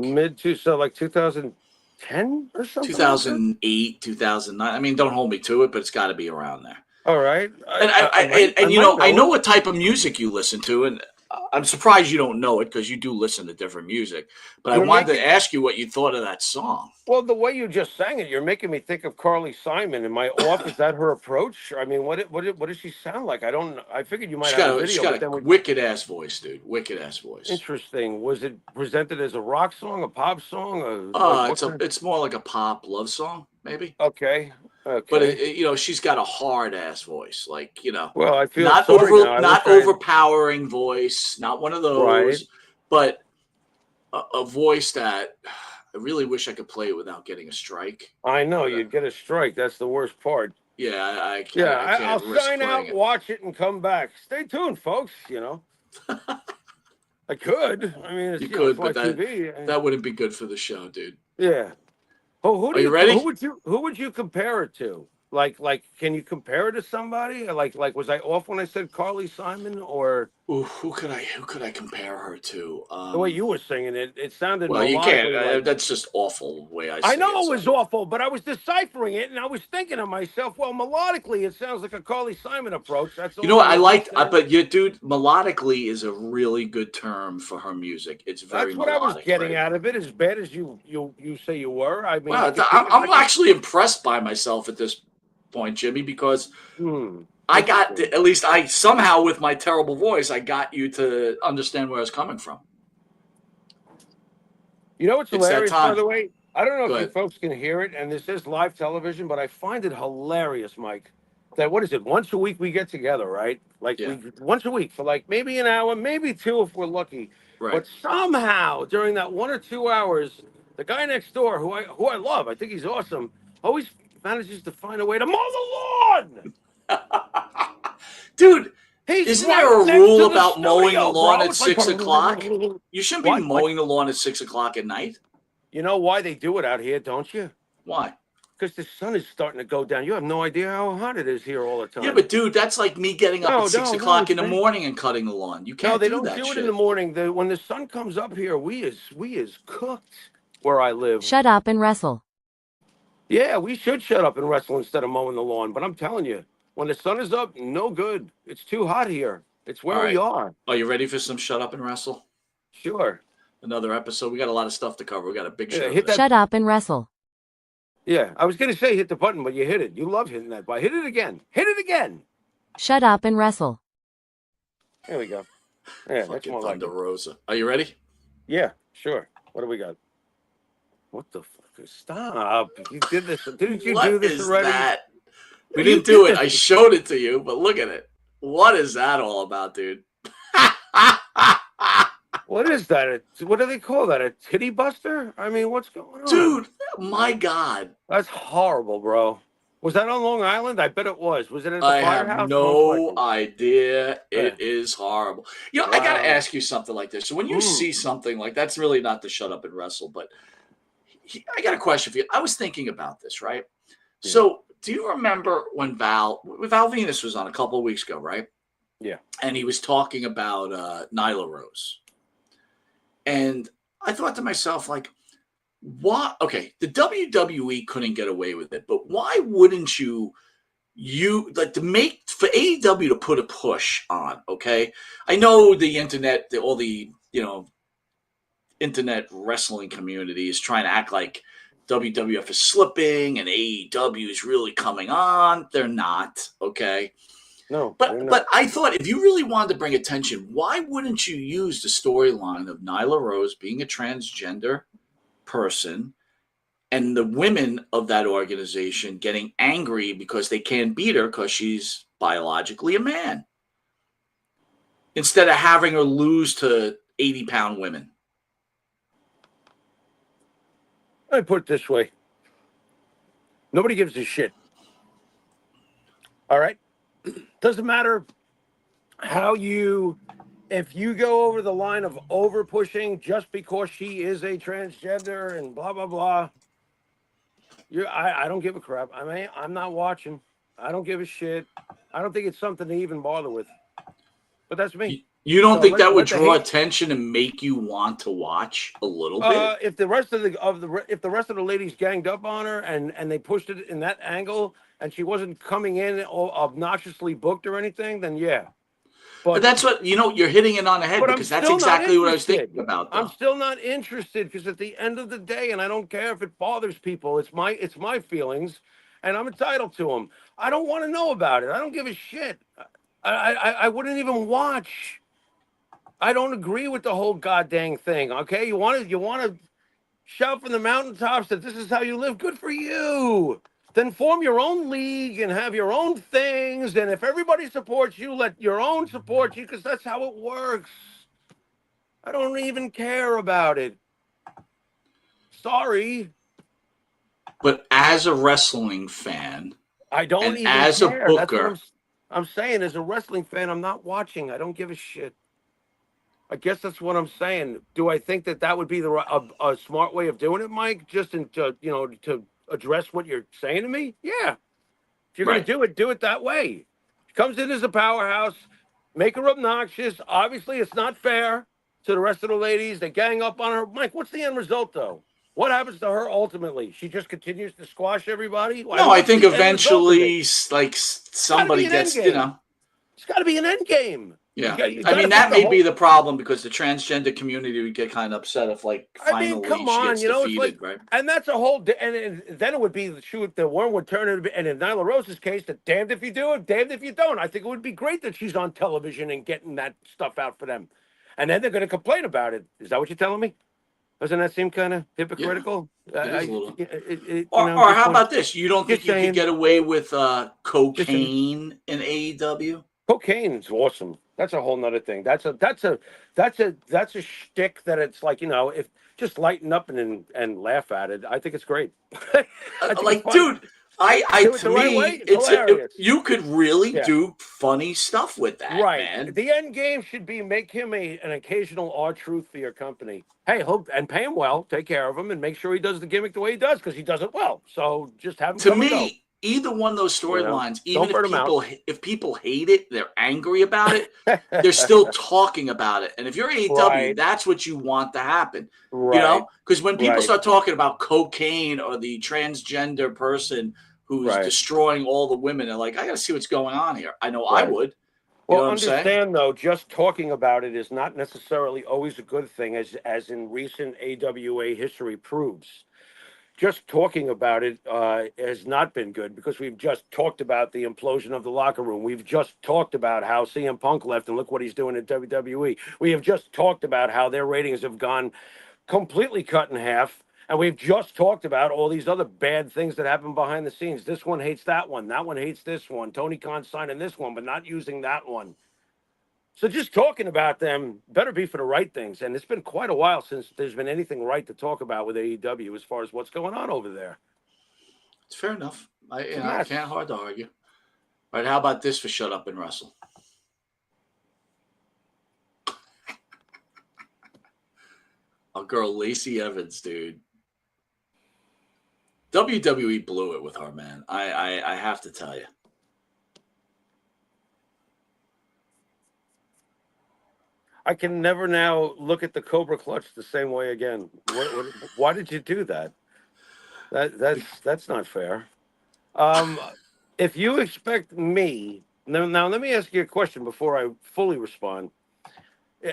[SPEAKER 3] So like 2010 or something.
[SPEAKER 2] 2008, 2009. I mean, don't hold me to it, but it's got to be around there.
[SPEAKER 3] All right.
[SPEAKER 2] And
[SPEAKER 3] I
[SPEAKER 2] I
[SPEAKER 3] might
[SPEAKER 2] know
[SPEAKER 3] it.
[SPEAKER 2] what type of music you listen to, and I'm surprised you don't know it because you do listen to different music. But I
[SPEAKER 3] You're
[SPEAKER 2] wanted
[SPEAKER 3] making
[SPEAKER 2] to ask you what you thought of that song.
[SPEAKER 3] well, the way you just sang it, you're making me think of Carly Simon. Am I off? Is that her approach? I mean, what does she sound like? I don't. I figured you might have a
[SPEAKER 2] She's
[SPEAKER 3] video,
[SPEAKER 2] got
[SPEAKER 3] but
[SPEAKER 2] a
[SPEAKER 3] then we.
[SPEAKER 2] wicked ass voice, dude. Wicked ass voice.
[SPEAKER 3] Interesting. Was it presented as a rock song, a pop song, like what kind?
[SPEAKER 2] It's more like a pop love song, maybe.
[SPEAKER 3] Okay,
[SPEAKER 2] But
[SPEAKER 3] okay.
[SPEAKER 2] she's got a hard ass voice, like
[SPEAKER 3] Well, I feel sorry now. I wish
[SPEAKER 2] not
[SPEAKER 3] I had.
[SPEAKER 2] overpowering voice, not one of
[SPEAKER 3] Right.
[SPEAKER 2] those, but a voice that I really wish I could play it without getting a strike.
[SPEAKER 3] I know
[SPEAKER 2] But
[SPEAKER 3] you'd get a strike. That's the worst part.
[SPEAKER 2] yeah,
[SPEAKER 3] Yeah,
[SPEAKER 2] I
[SPEAKER 3] I'll
[SPEAKER 2] can't risk
[SPEAKER 3] sign
[SPEAKER 2] playing
[SPEAKER 3] out,
[SPEAKER 2] it.
[SPEAKER 3] watch it, and come back. Stay tuned, folks. I could. I mean,
[SPEAKER 2] You
[SPEAKER 3] it's
[SPEAKER 2] could, but
[SPEAKER 3] live TV.
[SPEAKER 2] that wouldn't be good for the show, dude.
[SPEAKER 3] Yeah. Oh,
[SPEAKER 2] Are you ready?
[SPEAKER 3] who would you compare it to? Like, can you compare it to somebody? Like, was I off when I said Carly Simon, or
[SPEAKER 2] Ooh, who could I compare her to?
[SPEAKER 3] the way you were singing it? It sounded
[SPEAKER 2] Well, you can't.
[SPEAKER 3] melodically like.
[SPEAKER 2] That's just awful the way I
[SPEAKER 3] I
[SPEAKER 2] sing
[SPEAKER 3] know
[SPEAKER 2] it.
[SPEAKER 3] it
[SPEAKER 2] So.
[SPEAKER 3] was awful, but I was deciphering it, and I was thinking to myself, well, melodically, it sounds like a Carly Simon approach. That's
[SPEAKER 2] You know
[SPEAKER 3] all
[SPEAKER 2] what
[SPEAKER 3] I
[SPEAKER 2] I
[SPEAKER 3] was
[SPEAKER 2] liked,
[SPEAKER 3] saying.
[SPEAKER 2] but you, dude, melodically is a really good term for her music. It's very
[SPEAKER 3] That's what I was
[SPEAKER 2] melodic,
[SPEAKER 3] getting
[SPEAKER 2] right?
[SPEAKER 3] out of it. As bad as you say you were, I mean, I
[SPEAKER 2] Well,
[SPEAKER 3] could think.
[SPEAKER 2] I'm actually impressed by myself at this point, Jimmy, because I got
[SPEAKER 3] Interesting.
[SPEAKER 2] at least I somehow with my terrible voice, I got you to understand where I was coming from.
[SPEAKER 3] You know what's
[SPEAKER 2] It's that
[SPEAKER 3] hilarious, by
[SPEAKER 2] time.
[SPEAKER 3] the way? I don't know
[SPEAKER 2] Go
[SPEAKER 3] if you
[SPEAKER 2] ahead.
[SPEAKER 3] folks can hear it, and this is live television, but I find it hilarious, Mike. That what is it? Once a week we get together, right? Like
[SPEAKER 2] Yeah,
[SPEAKER 3] we once a week for like maybe an hour, maybe two if we're lucky.
[SPEAKER 2] right.
[SPEAKER 3] But somehow during that 1 or 2 hours, the guy next door, who I love, I think he's awesome, always manages to find a way to mow the lawn.
[SPEAKER 2] Dude,
[SPEAKER 3] He's
[SPEAKER 2] isn't
[SPEAKER 3] right
[SPEAKER 2] there a
[SPEAKER 3] next
[SPEAKER 2] rule
[SPEAKER 3] to the
[SPEAKER 2] about mowing the
[SPEAKER 3] studio,
[SPEAKER 2] lawn
[SPEAKER 3] bro.
[SPEAKER 2] at
[SPEAKER 3] It's like
[SPEAKER 2] 6 o'clock? You shouldn't be
[SPEAKER 3] what?
[SPEAKER 2] mowing the lawn at 6 o'clock at night.
[SPEAKER 3] You know why they do it out here, don't you?
[SPEAKER 2] Why?
[SPEAKER 3] Because the sun is starting to go down. You have no idea how hot it is here all the
[SPEAKER 2] Yeah,
[SPEAKER 3] time.
[SPEAKER 2] but dude, that's like me getting up at
[SPEAKER 3] No,
[SPEAKER 2] six
[SPEAKER 3] no, no.
[SPEAKER 2] o'clock in
[SPEAKER 3] It's
[SPEAKER 2] the
[SPEAKER 3] bad.
[SPEAKER 2] morning and cutting the lawn. You
[SPEAKER 3] No,
[SPEAKER 2] can't
[SPEAKER 3] they
[SPEAKER 2] do
[SPEAKER 3] don't
[SPEAKER 2] that
[SPEAKER 3] do it in the
[SPEAKER 2] shit.
[SPEAKER 3] morning. When the sun comes up here, we is cooked where I live.
[SPEAKER 4] Shut up and wrestle.
[SPEAKER 3] Yeah, we should shut up and wrestle instead of mowing the lawn. But I'm telling you, when the sun is up, no good. It's too hot here. It's
[SPEAKER 2] All
[SPEAKER 3] where we
[SPEAKER 2] right.
[SPEAKER 3] are.
[SPEAKER 2] Are you ready for some Shut Up and Wrestle?
[SPEAKER 3] Sure.
[SPEAKER 2] Another episode. We got a lot of stuff to cover. We got a big show
[SPEAKER 3] Yeah, hit
[SPEAKER 2] today.
[SPEAKER 3] that.
[SPEAKER 4] Shut up and wrestle.
[SPEAKER 3] Yeah, I was gonna say hit the button, but you hit it. You love hitting that button. Hit it again. Hit it again.
[SPEAKER 4] Shut up and wrestle.
[SPEAKER 3] There we go. Yeah, that's
[SPEAKER 2] Fucking
[SPEAKER 3] more like
[SPEAKER 2] Thunder
[SPEAKER 3] it.
[SPEAKER 2] Rosa. Are you ready?
[SPEAKER 3] Yeah, sure. What do we got? What the fuck? Stop. You did this. Didn't you
[SPEAKER 2] What
[SPEAKER 3] do this
[SPEAKER 2] is
[SPEAKER 3] already?
[SPEAKER 2] that? We
[SPEAKER 3] You
[SPEAKER 2] didn't do
[SPEAKER 3] did
[SPEAKER 2] it. I
[SPEAKER 3] this.
[SPEAKER 2] showed it to you, but look at it. What is that all about, dude?
[SPEAKER 3] What is that? What do they call that? A titty buster? I mean, what's going on?
[SPEAKER 2] Dude, my God.
[SPEAKER 3] That's horrible, bro. Was that on Long Island? I bet it was. Was it at the
[SPEAKER 2] I have
[SPEAKER 3] firehouse? Most
[SPEAKER 2] no
[SPEAKER 3] likely.
[SPEAKER 2] idea. It
[SPEAKER 3] Yeah.
[SPEAKER 2] is horrible. You know, I got to
[SPEAKER 3] Wow.
[SPEAKER 2] ask you something like this. So when you see something like that's really not to shut up and wrestle, but I got a question for you. I was thinking about this, right?
[SPEAKER 3] Yeah.
[SPEAKER 2] So do you remember when Val Venus was on a couple of weeks ago, right?
[SPEAKER 3] Yeah.
[SPEAKER 2] And he was talking about Nyla Rose. And I thought to myself, like, why? Okay, the WWE couldn't get away with it, but why wouldn't you like to make for AEW to put a push on? Okay, I know the internet, all the internet wrestling community is trying to act like WWF is slipping and AEW is really coming on. They're not. Okay.
[SPEAKER 3] No, they're not.
[SPEAKER 2] But I thought if you really wanted to bring attention, why wouldn't you use the storyline of Nyla Rose being a transgender person and the women of that organization getting angry because they can't beat her because she's biologically a man, instead of having her lose to 80-pound women?
[SPEAKER 3] Let me put it this way. Nobody gives a shit. All right? Doesn't matter if you go over the line of over pushing just because she is a transgender and blah blah blah. I don't give a crap. I mean, I'm not watching. I don't give a shit. I don't think it's something to even bother with. But that's me.
[SPEAKER 2] You don't
[SPEAKER 3] So
[SPEAKER 2] think that would
[SPEAKER 3] let the
[SPEAKER 2] draw
[SPEAKER 3] hate-
[SPEAKER 2] attention and make you want to watch a little bit?
[SPEAKER 3] If the rest of the ladies ganged up on her and they pushed it in that angle and she wasn't coming in or obnoxiously booked or anything, then yeah.
[SPEAKER 2] But that's what you're hitting it on the head
[SPEAKER 3] But I'm
[SPEAKER 2] because that's
[SPEAKER 3] still not
[SPEAKER 2] exactly what I was
[SPEAKER 3] interested.
[SPEAKER 2] thinking about,
[SPEAKER 3] I'm
[SPEAKER 2] though.
[SPEAKER 3] still not interested because at the end of the day, and I don't care if it bothers people, it's my feelings, and I'm entitled to them. I don't want to know about it. I don't give a shit. I wouldn't even watch. I don't agree with the whole goddamn thing. Okay, you want to shout from the mountaintops that this is how you live. Good for you. Then form your own league and have your own things. And if everybody supports you, let your own support you because that's how it works. I don't even care about it. Sorry.
[SPEAKER 2] But as a wrestling fan
[SPEAKER 3] I don't
[SPEAKER 2] and
[SPEAKER 3] even
[SPEAKER 2] as a
[SPEAKER 3] care. That's what
[SPEAKER 2] booker,
[SPEAKER 3] I'm saying. As a wrestling fan, I'm not watching. I don't give a shit. I guess that's what I'm saying. Do I think that would be a smart way of doing it, Mike? Just to address what you're saying to me? Yeah. If you're going
[SPEAKER 2] right?
[SPEAKER 3] to do it that way. She comes in as a powerhouse, make her obnoxious. Obviously, it's not fair to the rest of the ladies. They gang up on her. Mike, what's the end result, though? What happens to her ultimately? She just continues to squash everybody?
[SPEAKER 2] No, I
[SPEAKER 3] What's
[SPEAKER 2] think
[SPEAKER 3] the end result of it?
[SPEAKER 2] eventually, like
[SPEAKER 3] It's got to be
[SPEAKER 2] somebody
[SPEAKER 3] an end
[SPEAKER 2] gets,
[SPEAKER 3] game. It's got to be an end game.
[SPEAKER 2] yeah.
[SPEAKER 3] You
[SPEAKER 2] I
[SPEAKER 3] got to
[SPEAKER 2] mean,
[SPEAKER 3] put
[SPEAKER 2] that
[SPEAKER 3] the
[SPEAKER 2] may be
[SPEAKER 3] whole.
[SPEAKER 2] the problem because the transgender community would get kind of upset if, like,
[SPEAKER 3] I mean,
[SPEAKER 2] finally
[SPEAKER 3] come
[SPEAKER 2] she
[SPEAKER 3] on,
[SPEAKER 2] gets
[SPEAKER 3] it's like,
[SPEAKER 2] defeated, right?
[SPEAKER 3] and that's a whole, and then it would be the worm would turn it, and in Nyla Rose's case, the damned if you do it, damned if you don't. I think it would be great that she's on television and getting that stuff out for them, and then they're going to complain about it. Is that what you're telling me? Doesn't that seem kind of
[SPEAKER 2] Yeah,
[SPEAKER 3] hypocritical?
[SPEAKER 2] it is a little. Or
[SPEAKER 3] Just
[SPEAKER 2] how
[SPEAKER 3] want,
[SPEAKER 2] about this? You don't think
[SPEAKER 3] just
[SPEAKER 2] you could
[SPEAKER 3] saying,
[SPEAKER 2] get away with
[SPEAKER 3] just saying.
[SPEAKER 2] cocaine in AEW?
[SPEAKER 3] Cocaine's awesome. That's a whole nother thing. That's a shtick that it's like, if just lighten up and laugh at it. I think it's great. I think it's
[SPEAKER 2] Like,
[SPEAKER 3] funny.
[SPEAKER 2] dude, I
[SPEAKER 3] Do it
[SPEAKER 2] to
[SPEAKER 3] the right way.
[SPEAKER 2] me,
[SPEAKER 3] It's hilarious.
[SPEAKER 2] you could really
[SPEAKER 3] Yeah.
[SPEAKER 2] do funny stuff with that,
[SPEAKER 3] Right.
[SPEAKER 2] man.
[SPEAKER 3] The end game should be make him an occasional R-Truth for your company. Hey, hope and pay him well, take care of him, and make sure he does the gimmick the way he does because he does it well. So just have him
[SPEAKER 2] To
[SPEAKER 3] come and go.
[SPEAKER 2] me, either one of those storylines, even
[SPEAKER 3] Don't burn him out.
[SPEAKER 2] if people hate it, they're angry about it, they're still talking about it. And if you're AEW,
[SPEAKER 3] Right.
[SPEAKER 2] that's what you want to happen.
[SPEAKER 3] Right.
[SPEAKER 2] Because when people
[SPEAKER 3] Right.
[SPEAKER 2] start talking about cocaine or the transgender person who's
[SPEAKER 3] Right.
[SPEAKER 2] destroying all the women, they're like, I got to see what's going on here. I know I
[SPEAKER 3] Right.
[SPEAKER 2] would. You know
[SPEAKER 3] Well,
[SPEAKER 2] what I'm saying?
[SPEAKER 3] understand though, just talking about it is not necessarily always a good thing, as in recent AWA history proves. Just talking about it has not been good because we've just talked about the implosion of the locker room. We've just talked about how CM Punk left and look what he's doing at WWE. We have just talked about how their ratings have gone completely cut in half. And we've just talked about all these other bad things that happen behind the scenes. This one hates that one. That one hates this one. Tony Khan signing this one, but not using that one. So just talking about them better be for the right things. And it's been quite a while since there's been anything right to talk about with AEW as far as what's going on over there.
[SPEAKER 2] It's fair enough.
[SPEAKER 3] It's a
[SPEAKER 2] I
[SPEAKER 3] mess.
[SPEAKER 2] can't hard to argue. All right, how about this for Shut Up and Wrestle? Our girl Lacey Evans, dude. WWE blew it with her, man. I have to tell you.
[SPEAKER 3] I can never now look at the Cobra Clutch the same way again. Why did you do that? That's not fair. If you expect me now, let me ask you a question before I fully respond.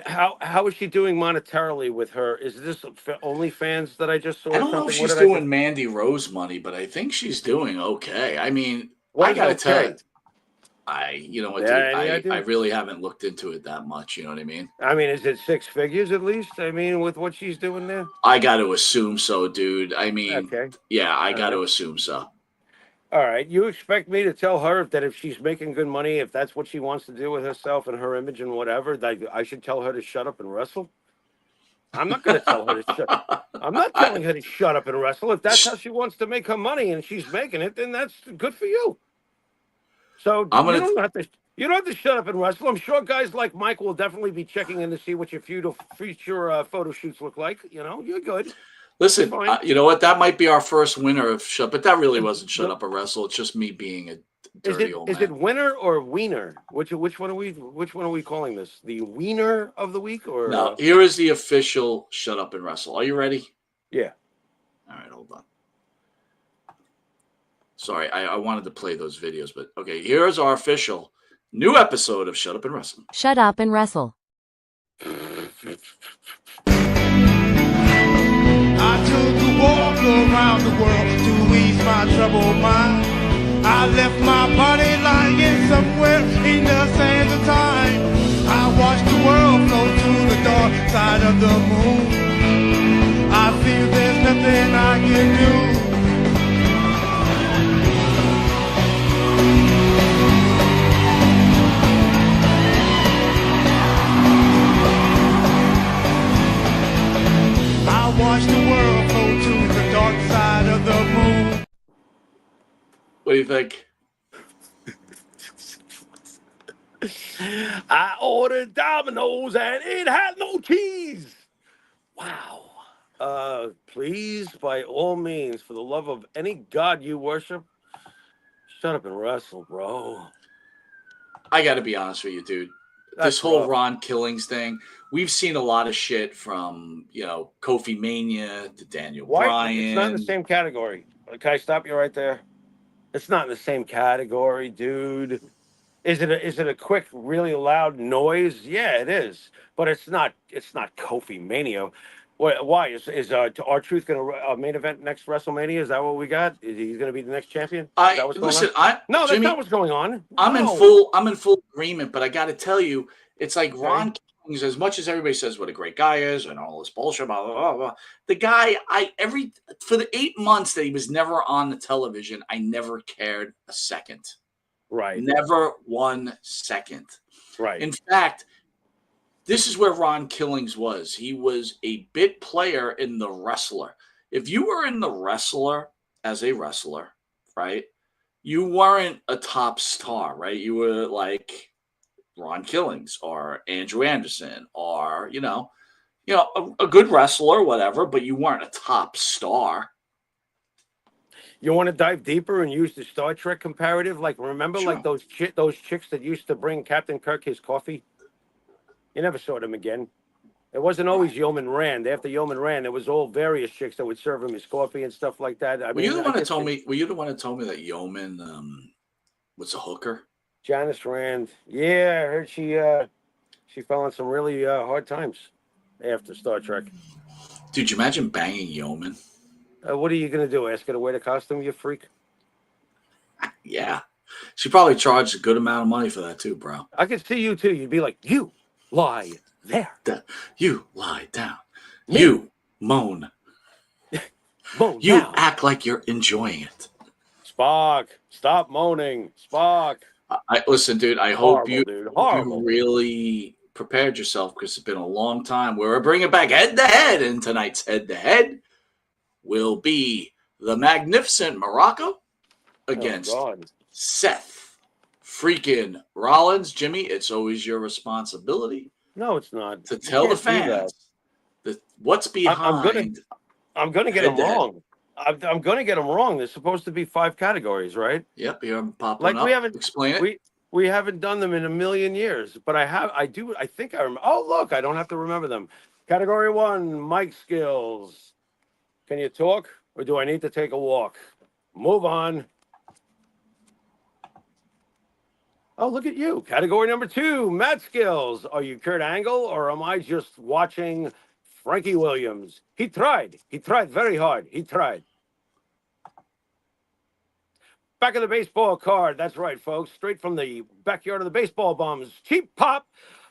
[SPEAKER 3] How is she doing monetarily with her? Is this OnlyFans that I just saw
[SPEAKER 2] I
[SPEAKER 3] or
[SPEAKER 2] don't know if
[SPEAKER 3] something? What
[SPEAKER 2] she's
[SPEAKER 3] did I just?
[SPEAKER 2] doing Mandy Rose money, but I think she's doing okay. I mean,
[SPEAKER 3] What
[SPEAKER 2] I
[SPEAKER 3] is
[SPEAKER 2] gotta tell
[SPEAKER 3] okay?
[SPEAKER 2] you, you know what,
[SPEAKER 3] Yeah,
[SPEAKER 2] dude,
[SPEAKER 3] any
[SPEAKER 2] I
[SPEAKER 3] idea?
[SPEAKER 2] really haven't looked into it that much. You know what I mean?
[SPEAKER 3] I mean, is it six figures at least? I mean, with what she's doing there.
[SPEAKER 2] I got to assume so, dude. I mean,
[SPEAKER 3] Okay.
[SPEAKER 2] yeah, I
[SPEAKER 3] All
[SPEAKER 2] got
[SPEAKER 3] right.
[SPEAKER 2] to assume so.
[SPEAKER 3] All right. You expect me to tell her that if she's making good money, if that's what she wants to do with herself and her image and whatever, that I should tell her to shut up and wrestle? I'm not going to tell her to shut. I'm not telling her to shut up and wrestle. If that's how she wants to make her money and she's making it, then that's good for you. So
[SPEAKER 2] I'm gonna.
[SPEAKER 3] you don't have to shut up and wrestle. I'm sure guys like Mike will definitely be checking in to see what your future photo shoots look like. You're good. You're
[SPEAKER 2] Listen,
[SPEAKER 3] fine.
[SPEAKER 2] you know what? That might be our first winner of Shut, but that really wasn't Shut Up or Wrestle. It's just me being a dirty old
[SPEAKER 3] Is it
[SPEAKER 2] man.
[SPEAKER 3] winner or wiener? Which one are we calling this? The wiener of the week or
[SPEAKER 2] Now, here is the official Shut Up and Wrestle. Are you ready?
[SPEAKER 3] yeah.
[SPEAKER 2] All right, hold on. Sorry, I wanted to play those videos, but okay, here's our official New episode of Shut Up and Wrestle.
[SPEAKER 4] Shut up and wrestle.
[SPEAKER 5] I took a walk around the world to ease my troubled mind. I left my body lying somewhere in the sands of time. I watched the world flow to the dark side of the moon. I feel there's nothing I can do. I watched the world flow to the dark side of the moon.
[SPEAKER 2] What do you think?
[SPEAKER 3] I ordered Domino's and it had no cheese. Wow. Please, by all means, for the love of any god you worship, shut up and wrestle, bro.
[SPEAKER 2] I got to be honest with you, dude.
[SPEAKER 3] That's
[SPEAKER 2] This whole
[SPEAKER 3] rough.
[SPEAKER 2] Ron Killings thing, we've seen a lot of shit from, Kofi Mania to Daniel
[SPEAKER 3] Why?
[SPEAKER 2] Bryan.
[SPEAKER 3] It's not in the same category. Can I stop you right there? It's not in the same category, dude. Is it a quick, really loud noise? Yeah, it is. But it's not Kofi Mania. Why is R-Truth going to main event next WrestleMania? Is that what we got? Is he going to be the next champion? Is that what's going on? No, that's
[SPEAKER 2] Jimmy,
[SPEAKER 3] not what's going on.
[SPEAKER 2] I'm
[SPEAKER 3] No.
[SPEAKER 2] in full agreement, but I got to tell you, it's like Ron Killings, as much as everybody says what a great guy is and all this bullshit, blah, blah, blah, blah, the guy, for the 8 months that he was never on the television, I never cared a second.
[SPEAKER 3] Right.
[SPEAKER 2] Never 1 second.
[SPEAKER 3] Right.
[SPEAKER 2] In fact, this is where Ron Killings was. He was a bit player in The Wrestler. If you were in The Wrestler as a wrestler, right, you weren't a top star, right? You were like Ron Killings or Andrew Anderson or, a good wrestler, whatever, but you weren't a top star.
[SPEAKER 3] You want to dive deeper and use the Star Trek comparative? Like, remember,
[SPEAKER 2] Sure.
[SPEAKER 3] like those chicks that used to bring Captain Kirk his coffee? You never saw them again. It wasn't always Yeoman Rand. After Yeoman Rand, there was all various chicks that would serve him his coffee and stuff like that.
[SPEAKER 2] Were you the one that told me that Yeoman was a hooker?
[SPEAKER 3] Janice Rand. Yeah, I heard she fell on some really hard times after Star Trek.
[SPEAKER 2] Dude, you imagine banging Yeoman?
[SPEAKER 3] What are you gonna do? Ask her to wear the costume, you freak?
[SPEAKER 2] Yeah. She probably charged a good amount of money for that too, bro.
[SPEAKER 3] I could see you too. You'd be like, you lie there.
[SPEAKER 2] You lie down.
[SPEAKER 3] Me?
[SPEAKER 2] You moan.
[SPEAKER 3] Moan
[SPEAKER 2] You
[SPEAKER 3] now.
[SPEAKER 2] act like you're enjoying it.
[SPEAKER 3] Spock, stop moaning. Spock.
[SPEAKER 2] Listen, dude, I hope you
[SPEAKER 3] Horrible.
[SPEAKER 2] really prepared yourself because it's been a long time. We're bringing back head-to-head, and tonight's head-to-head will be the magnificent Morocco against Seth freaking Rollins. Jimmy, it's always your responsibility.
[SPEAKER 3] No, it's not.
[SPEAKER 2] To tell the fans what's behind.
[SPEAKER 3] I'm gonna get them wrong. I'm gonna get them wrong. There's supposed to be 5 categories, right?
[SPEAKER 2] Yep, here I'm popping
[SPEAKER 3] Like
[SPEAKER 2] up.
[SPEAKER 3] we haven't
[SPEAKER 2] Explain it.
[SPEAKER 3] We haven't done them in a million years, but I think I remember. Oh, look, I don't have to remember them. Category 1, mic skills. Can you talk, or do I need to take a walk? Move on. Oh, look at you. Category number 2, mat skills. Are you Kurt Angle, or am I just watching Frankie Williams? He tried. He tried very hard. He tried. Back of the baseball card. That's right, folks. Straight from the backyard of the baseball bums. Cheap pop.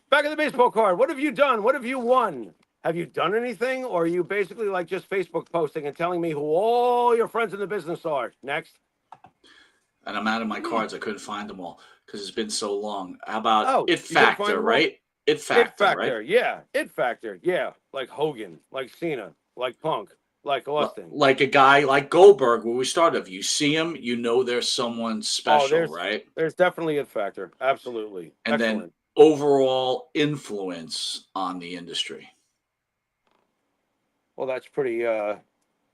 [SPEAKER 3] Back of the baseball card. What have you done? What have you won? Have you done anything? Or are you basically like just Facebook posting and telling me who all your friends in the business are? Next.
[SPEAKER 2] And I'm out of my cards. I couldn't find them all because it's been so long. How about It
[SPEAKER 3] you couldn't find
[SPEAKER 2] Factor,
[SPEAKER 3] them all?
[SPEAKER 2] right? It Factor, right?
[SPEAKER 3] Yeah. It Factor, yeah. Like Hogan, like Cena, like Punk, like Austin.
[SPEAKER 2] Like a guy like Goldberg, where we started. If you see him, you know there's someone special, right?
[SPEAKER 3] There's definitely It Factor. Absolutely.
[SPEAKER 2] And
[SPEAKER 3] Excellent.
[SPEAKER 2] then overall influence on the industry.
[SPEAKER 3] Well, that's pretty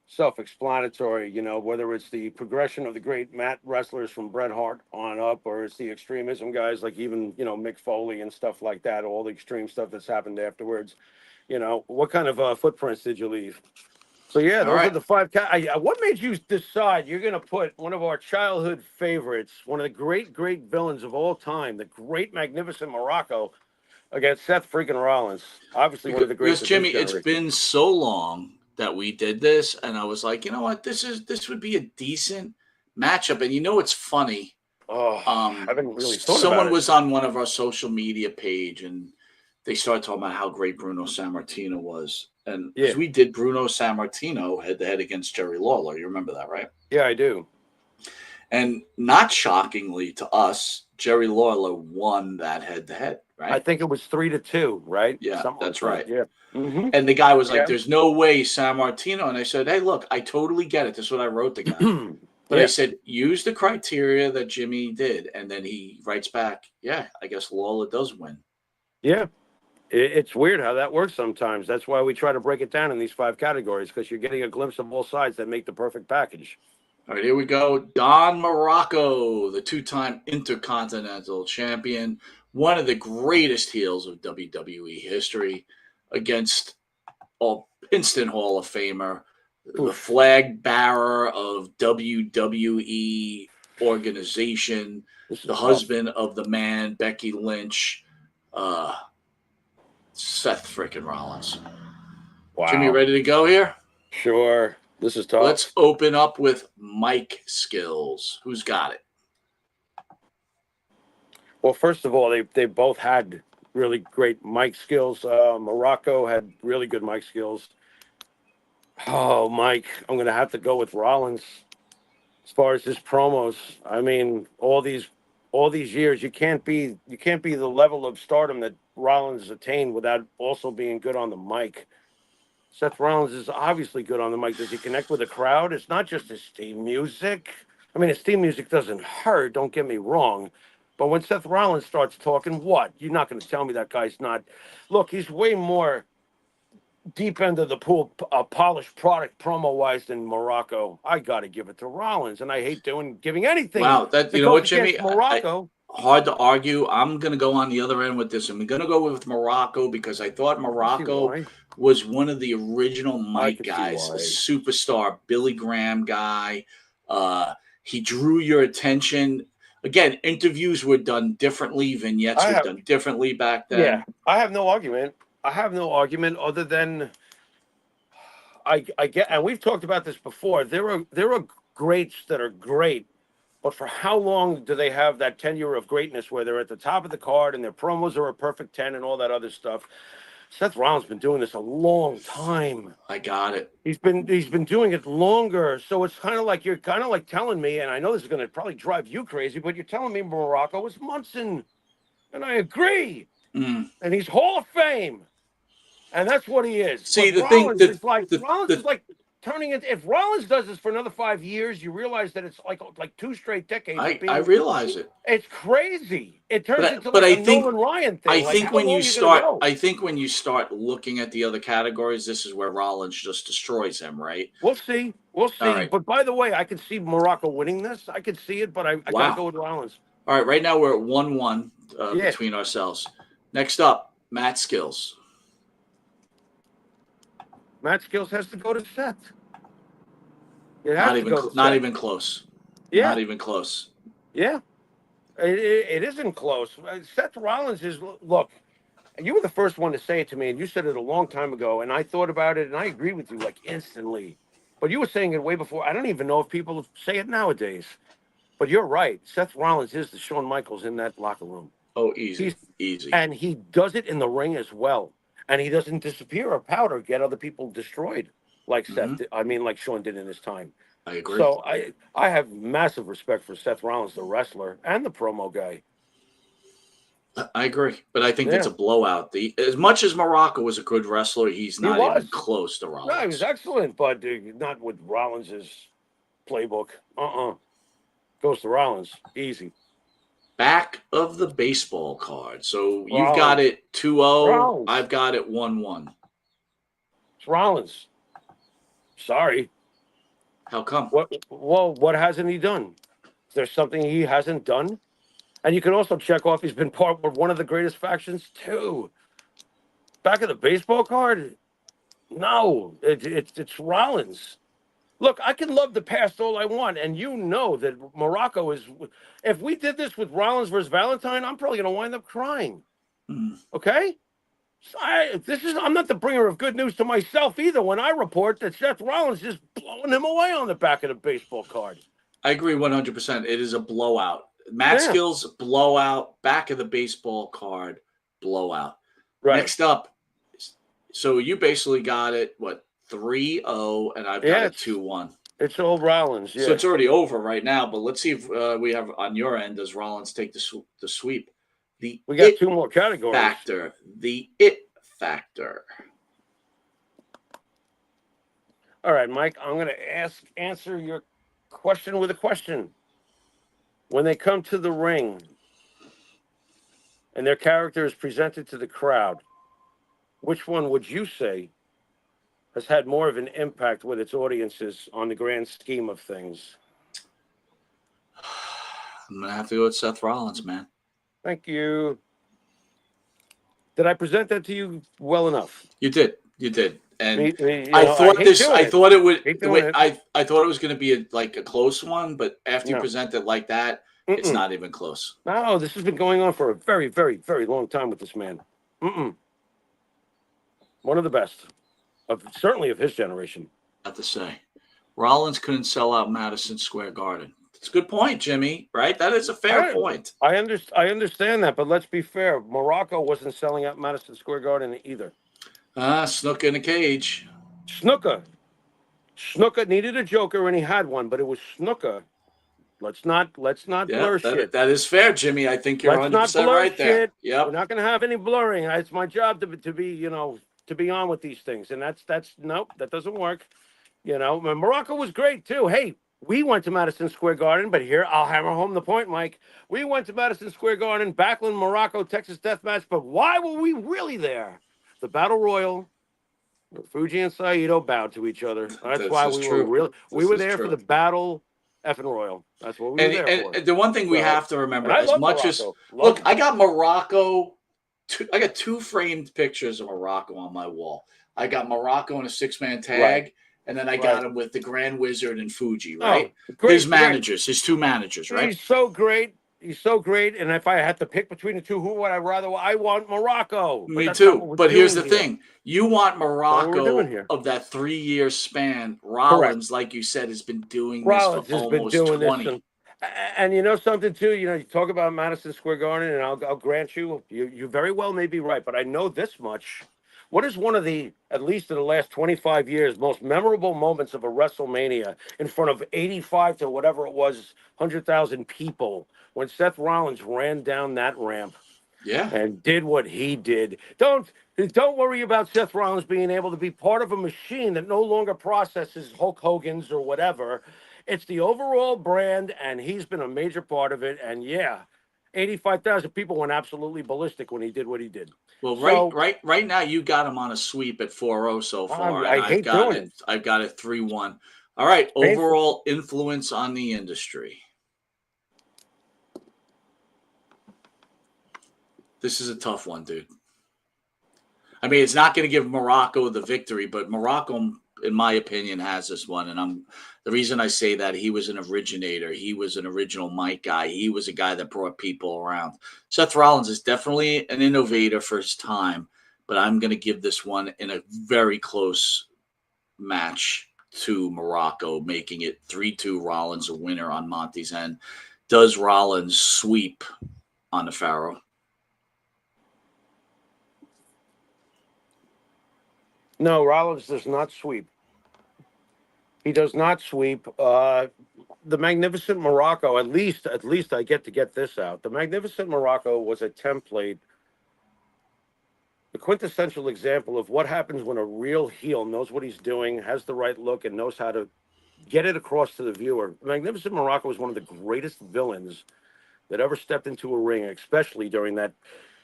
[SPEAKER 3] self-explanatory, whether it's the progression of the great mat wrestlers from Bret Hart on up, or it's the extremism guys like even, Mick Foley and stuff like that, all the extreme stuff that's happened afterwards. What kind of footprints did you leave? So yeah,
[SPEAKER 2] All
[SPEAKER 3] those are
[SPEAKER 2] right.
[SPEAKER 3] the five. What made you decide you're going to put one of our childhood favorites, one of the great villains of all time, the great, magnificent Morocco, against Seth freaking Rollins? Obviously, one of the
[SPEAKER 2] Because
[SPEAKER 3] greats of his
[SPEAKER 2] Jimmy, it's
[SPEAKER 3] generation.
[SPEAKER 2] been so long that we did this, and I was like, you know what, this would be a decent matchup. And you know, it's funny.
[SPEAKER 3] Oh, I haven't really thought about
[SPEAKER 2] Someone
[SPEAKER 3] it.
[SPEAKER 2] was on one of our social media page, and they started talking about how great Bruno Sammartino was, and
[SPEAKER 3] Yeah,
[SPEAKER 2] because we did Bruno Sammartino head to head against Jerry Lawler, you remember that, right?
[SPEAKER 3] yeah, I do.
[SPEAKER 2] And not shockingly to us, Jerry Lawler won that head to head,
[SPEAKER 3] I
[SPEAKER 2] right?
[SPEAKER 3] think it was 3-2, right?
[SPEAKER 2] Yeah,
[SPEAKER 3] Something like
[SPEAKER 2] that's
[SPEAKER 3] that.
[SPEAKER 2] right.
[SPEAKER 3] Yeah. Mm-hmm.
[SPEAKER 2] And the guy was like,
[SPEAKER 3] Yeah.
[SPEAKER 2] "There's no way San Martino." And I said, "Hey, look, I totally get it." This is what I wrote the guy. But I
[SPEAKER 3] Yeah.
[SPEAKER 2] said, use the criteria that Jimmy did. And then he writes back, yeah, I guess Lawler does win.
[SPEAKER 3] Yeah. It's weird how that works sometimes. That's why we try to break it down in these five categories, because you're getting a glimpse of all sides that make the perfect package.
[SPEAKER 2] All right, here we go. Don Morocco, the two-time Intercontinental Champion, one of the greatest heels of WWE history, against a instant Hall of Famer, the
[SPEAKER 3] Oof.
[SPEAKER 2] flag bearer of WWE organization,
[SPEAKER 3] This
[SPEAKER 2] the
[SPEAKER 3] is tough.
[SPEAKER 2] husband of the man, Becky Lynch, uh, Seth freaking Rollins.
[SPEAKER 3] Wow.
[SPEAKER 2] Jimmy, ready to go here?
[SPEAKER 3] Sure. This is tough.
[SPEAKER 2] Let's open up with mic skills. Who's got it?
[SPEAKER 3] Well, first of all, they both had really great mic skills. Morocco had really good mic skills. Oh, Mike, I'm going to have to go with Rollins as far as his promos. I mean, all these years, you can't be the level of stardom that Rollins attained without also being good on the mic. Seth Rollins is obviously good on the mic. Does he connect with the crowd? It's not just his theme music. I mean, his theme music doesn't hurt, don't get me wrong. But when Seth Rollins starts talking, what? You're not going to tell me that guy's not. Look, he's way more deep end of the pool, polished product promo wise than Morocco. I got to give it to Rollins. And I hate giving anything
[SPEAKER 2] Wow, that
[SPEAKER 3] that
[SPEAKER 2] you know
[SPEAKER 3] goes
[SPEAKER 2] what,
[SPEAKER 3] against
[SPEAKER 2] Jimmy?
[SPEAKER 3] Morocco.
[SPEAKER 2] Hard to argue. I'm going to go on the other end with this. I'm going to go with Morocco because I thought
[SPEAKER 3] I see
[SPEAKER 2] Morocco
[SPEAKER 3] why.
[SPEAKER 2] was one of the original
[SPEAKER 3] I
[SPEAKER 2] mic
[SPEAKER 3] can see
[SPEAKER 2] guys, a
[SPEAKER 3] why.
[SPEAKER 2] superstar Billy Graham guy. He drew your attention. Again, interviews were done differently. Vignettes
[SPEAKER 3] I
[SPEAKER 2] were
[SPEAKER 3] have,
[SPEAKER 2] done differently back
[SPEAKER 3] yeah,
[SPEAKER 2] then.
[SPEAKER 3] I have no argument. I have no argument other than I get, and we've talked about this before. There are greats that are great, but for how long do they have that tenure of greatness where they're at the top of the card and their promos are a perfect 10 and all that other stuff? Seth Rollins been doing this a long time.
[SPEAKER 2] I got it.
[SPEAKER 3] He's been doing it longer. So it's kind of like you're kind of like telling me, and I know this is going to probably drive you crazy, but you're telling me Morocco was Munson, and I agree.
[SPEAKER 2] Mm.
[SPEAKER 3] And he's Hall of Fame. And that's what he is.
[SPEAKER 2] See,
[SPEAKER 3] But
[SPEAKER 2] the thing,
[SPEAKER 3] Rollins is like turning it. If Rollins does this for another 5 years, you realize that it's like 2 straight decades of
[SPEAKER 2] I
[SPEAKER 3] being.
[SPEAKER 2] realize it.
[SPEAKER 3] It's crazy. It turns into
[SPEAKER 2] But
[SPEAKER 3] like
[SPEAKER 2] I
[SPEAKER 3] a
[SPEAKER 2] think
[SPEAKER 3] Nolan Ryan thing.
[SPEAKER 2] I
[SPEAKER 3] Like
[SPEAKER 2] think
[SPEAKER 3] how
[SPEAKER 2] when you
[SPEAKER 3] long you gonna
[SPEAKER 2] start,
[SPEAKER 3] go?
[SPEAKER 2] I think when you start looking at the other categories, this is where Rollins just destroys him, right?
[SPEAKER 3] We'll see. We'll see.
[SPEAKER 2] All right.
[SPEAKER 3] But by the way, I can see Morocco winning this. I can see it, but I got to
[SPEAKER 2] Wow.
[SPEAKER 3] go with Rollins.
[SPEAKER 2] All right, right now we're at 1-1
[SPEAKER 3] Yeah.
[SPEAKER 2] between ourselves. Next up, Matt Skills.
[SPEAKER 3] Matt Skills has to go to Seth. It
[SPEAKER 2] Not
[SPEAKER 3] has to
[SPEAKER 2] even
[SPEAKER 3] go to
[SPEAKER 2] not
[SPEAKER 3] Seth.
[SPEAKER 2] even close.
[SPEAKER 3] Yeah.
[SPEAKER 2] Not even close.
[SPEAKER 3] Yeah. It isn't close. Seth Rollins is, look, you were the first one to say it to me, and you said it a long time ago, and I thought about it, and I agree with you like instantly. But you were saying it way before. I don't even know if people say it nowadays. But you're right. Seth Rollins is the Shawn Michaels in that locker room.
[SPEAKER 2] Oh, easy. Easy.
[SPEAKER 3] And he does it in the ring as well. And he doesn't disappear or pout or get other people destroyed like Seth did. I mean, like Shawn did in his time.
[SPEAKER 2] I agree.
[SPEAKER 3] So I have massive respect for Seth Rollins, the wrestler, and the promo guy.
[SPEAKER 2] I agree, but I think
[SPEAKER 3] Yeah.
[SPEAKER 2] it's a blowout. As much as Morocco was a good wrestler, he's not even close to Rollins.
[SPEAKER 3] No, he was excellent, but not with Rollins' playbook. Goes to Rollins. Easy.
[SPEAKER 2] Back of the baseball card. So you've
[SPEAKER 3] Rollins.
[SPEAKER 2] got it 2-0.
[SPEAKER 3] Rollins.
[SPEAKER 2] I've got it 1-1.
[SPEAKER 3] It's Rollins. Sorry.
[SPEAKER 2] How come?
[SPEAKER 3] What hasn't he done? Is there something he hasn't done? And you can also check off he's been part of one of the greatest factions too. Back of the baseball card, No, it's Rollins. Look, I can love the past all I want, and you know that Morocco is. If we did this with Rollins versus Valentine, I'm probably going to wind up crying.
[SPEAKER 2] Hmm.
[SPEAKER 3] Okay, so I'm not the bringer of good news to myself either. When I report that Seth Rollins is blowing him away on the back of the baseball card.
[SPEAKER 2] I agree 100%. It is a blowout. Matt
[SPEAKER 3] Yeah,
[SPEAKER 2] Skills, blowout. Back of the baseball card, blowout.
[SPEAKER 3] right.
[SPEAKER 2] Next up, so you basically got it, what, 3-0, and I've got
[SPEAKER 3] Yeah,
[SPEAKER 2] it 2-1.
[SPEAKER 3] it's all Rollins.
[SPEAKER 2] So
[SPEAKER 3] Yeah,
[SPEAKER 2] it's already over right now, but let's see if we have on your end, does Rollins take the sweep? The
[SPEAKER 3] we got two more categories.
[SPEAKER 2] factor. The it factor.
[SPEAKER 3] All right, Mike. I'm going to answer your question with a question. When they come to the ring and their character is presented to the crowd, which one would you say has had more of an impact with its audiences on the grand scheme of things?
[SPEAKER 2] I'm going to have to go with Seth Rollins, man.
[SPEAKER 3] Thank you. Did I present that to you well enough?
[SPEAKER 2] You did. You did. And
[SPEAKER 3] I
[SPEAKER 2] thought
[SPEAKER 3] hate
[SPEAKER 2] this.
[SPEAKER 3] doing
[SPEAKER 2] I
[SPEAKER 3] it.
[SPEAKER 2] thought it would.
[SPEAKER 3] Hate
[SPEAKER 2] The
[SPEAKER 3] doing
[SPEAKER 2] way
[SPEAKER 3] it.
[SPEAKER 2] I thought it was going to be a close one, but after you
[SPEAKER 3] No.
[SPEAKER 2] present it like that, it's
[SPEAKER 3] Mm-mm.
[SPEAKER 2] not even close.
[SPEAKER 3] No, this has been going on for a very, very, very long time with this man. One of the best, certainly of his generation.
[SPEAKER 2] I have to say, Rollins couldn't sell out Madison Square Garden. It's a good point, Jimmy. Right? That is a fair point.
[SPEAKER 3] I understand that, but let's be fair. Morocco wasn't selling out Madison Square Garden either.
[SPEAKER 2] Snook in a cage.
[SPEAKER 3] Snooker needed a joker, and he had one, but it was Snooker. Let's not blur shit.
[SPEAKER 2] That is fair, Jimmy. I think you're 100% right there. Yep.
[SPEAKER 3] We're not going to have any blurring. It's my job to be to be on with these things, and that's nope, that doesn't work. Morocco was great too. Hey, we went to Madison Square Garden, but here I'll hammer home the point, Mike. We went to Madison Square Garden, Backlund, Morocco, Texas Death Match, but why were we really there? The Battle Royal. Fuji and Saito bowed to each other. That's why we were there for the Battle effing Royal. That's what we were there for.
[SPEAKER 2] And the one thing we have to remember, as much as
[SPEAKER 3] look,
[SPEAKER 2] I got Morocco. I got 2 framed pictures of Morocco on my wall. I got Morocco in a 6-man tag, and then I got him with the Grand Wizard and Fuji, right? His 2 managers, right?
[SPEAKER 3] He's so great. He's so great. And if I had to pick between the two, who would I rather? I want Morocco.
[SPEAKER 2] Me too. But here's the thing. You want Morocco of that 3-year span. Rollins, like you said, has been doing this for almost 20.
[SPEAKER 3] And you know something, too? You talk about Madison Square Garden, and I'll grant you very well may be right. But I know this much. What is one of the, at least in the last 25 years, most memorable moments of a WrestleMania in front of 85 to whatever it was, 100,000 people, when Seth Rollins ran down that ramp and did what he did? Don't worry about Seth Rollins being able to be part of a machine that no longer processes Hulk Hogan's or whatever. It's the overall brand, and he's been a major part of it. And 85,000 people went absolutely ballistic when he did what he did.
[SPEAKER 2] Well, right now you got him on a sweep at 4-0 so far.
[SPEAKER 3] I've got
[SPEAKER 2] it 3-1. All right, overall influence on the industry. This is a tough one, dude. I mean, it's not going to give Morocco the victory, but Morocco, in my opinion, has this one. And the reason I say that, he was an originator. He was an original mic guy. He was a guy that brought people around. Seth Rollins is definitely an innovator for his time, but I'm going to give this one in a very close match to Morocco, making it 3-2 Rollins a winner on Monte's end. Does Rollins sweep on the Pharaoh?
[SPEAKER 3] No, Rollins does not sweep. He does not sweep. The Magnificent Morocco, at least I get this out. The Magnificent Morocco was a template, the quintessential example of what happens when a real heel knows what he's doing, has the right look, and knows how to get it across to the viewer. Magnificent Morocco was one of the greatest villains that ever stepped into a ring, especially during that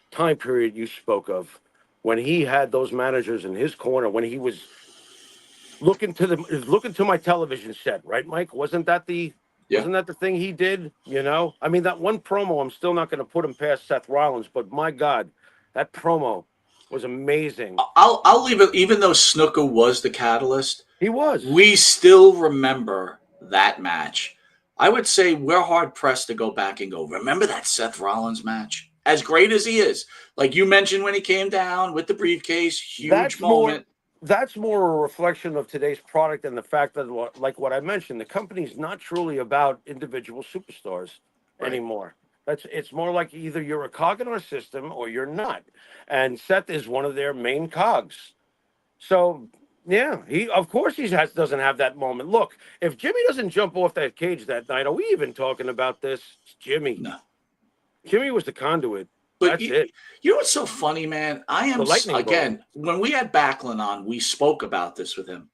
[SPEAKER 3] time period you spoke of, when he had those managers in his corner, when he was looking to my television set, right, Mike? Wasn't that the thing he did? I mean, that one promo, I'm still not going to put him past Seth Rollins, but my God, that promo was amazing.
[SPEAKER 2] I'll leave it. Even though Snuka was the catalyst,
[SPEAKER 3] He was.
[SPEAKER 2] we still remember that match. I would say we're hard pressed to go back and go, remember that Seth Rollins match? As great as he is. Like you mentioned when he came down with the briefcase, huge
[SPEAKER 3] That's
[SPEAKER 2] moment.
[SPEAKER 3] That's more a reflection of today's product and the fact that, like what I mentioned, the company's not truly about individual superstars
[SPEAKER 2] Right.
[SPEAKER 3] anymore. It's more like either you're a cog in our system or you're not. And Seth is one of their main cogs. So yeah, he of course doesn't have that moment. Look, if Jimmy doesn't jump off that cage that night, are we even talking about this? It's Jimmy.
[SPEAKER 2] No.
[SPEAKER 3] Jimmy was the conduit.
[SPEAKER 2] But
[SPEAKER 3] That's it.
[SPEAKER 2] You know what's so funny, man? I am,
[SPEAKER 3] The lightning
[SPEAKER 2] again, when we had Backlund on, we spoke about this with him.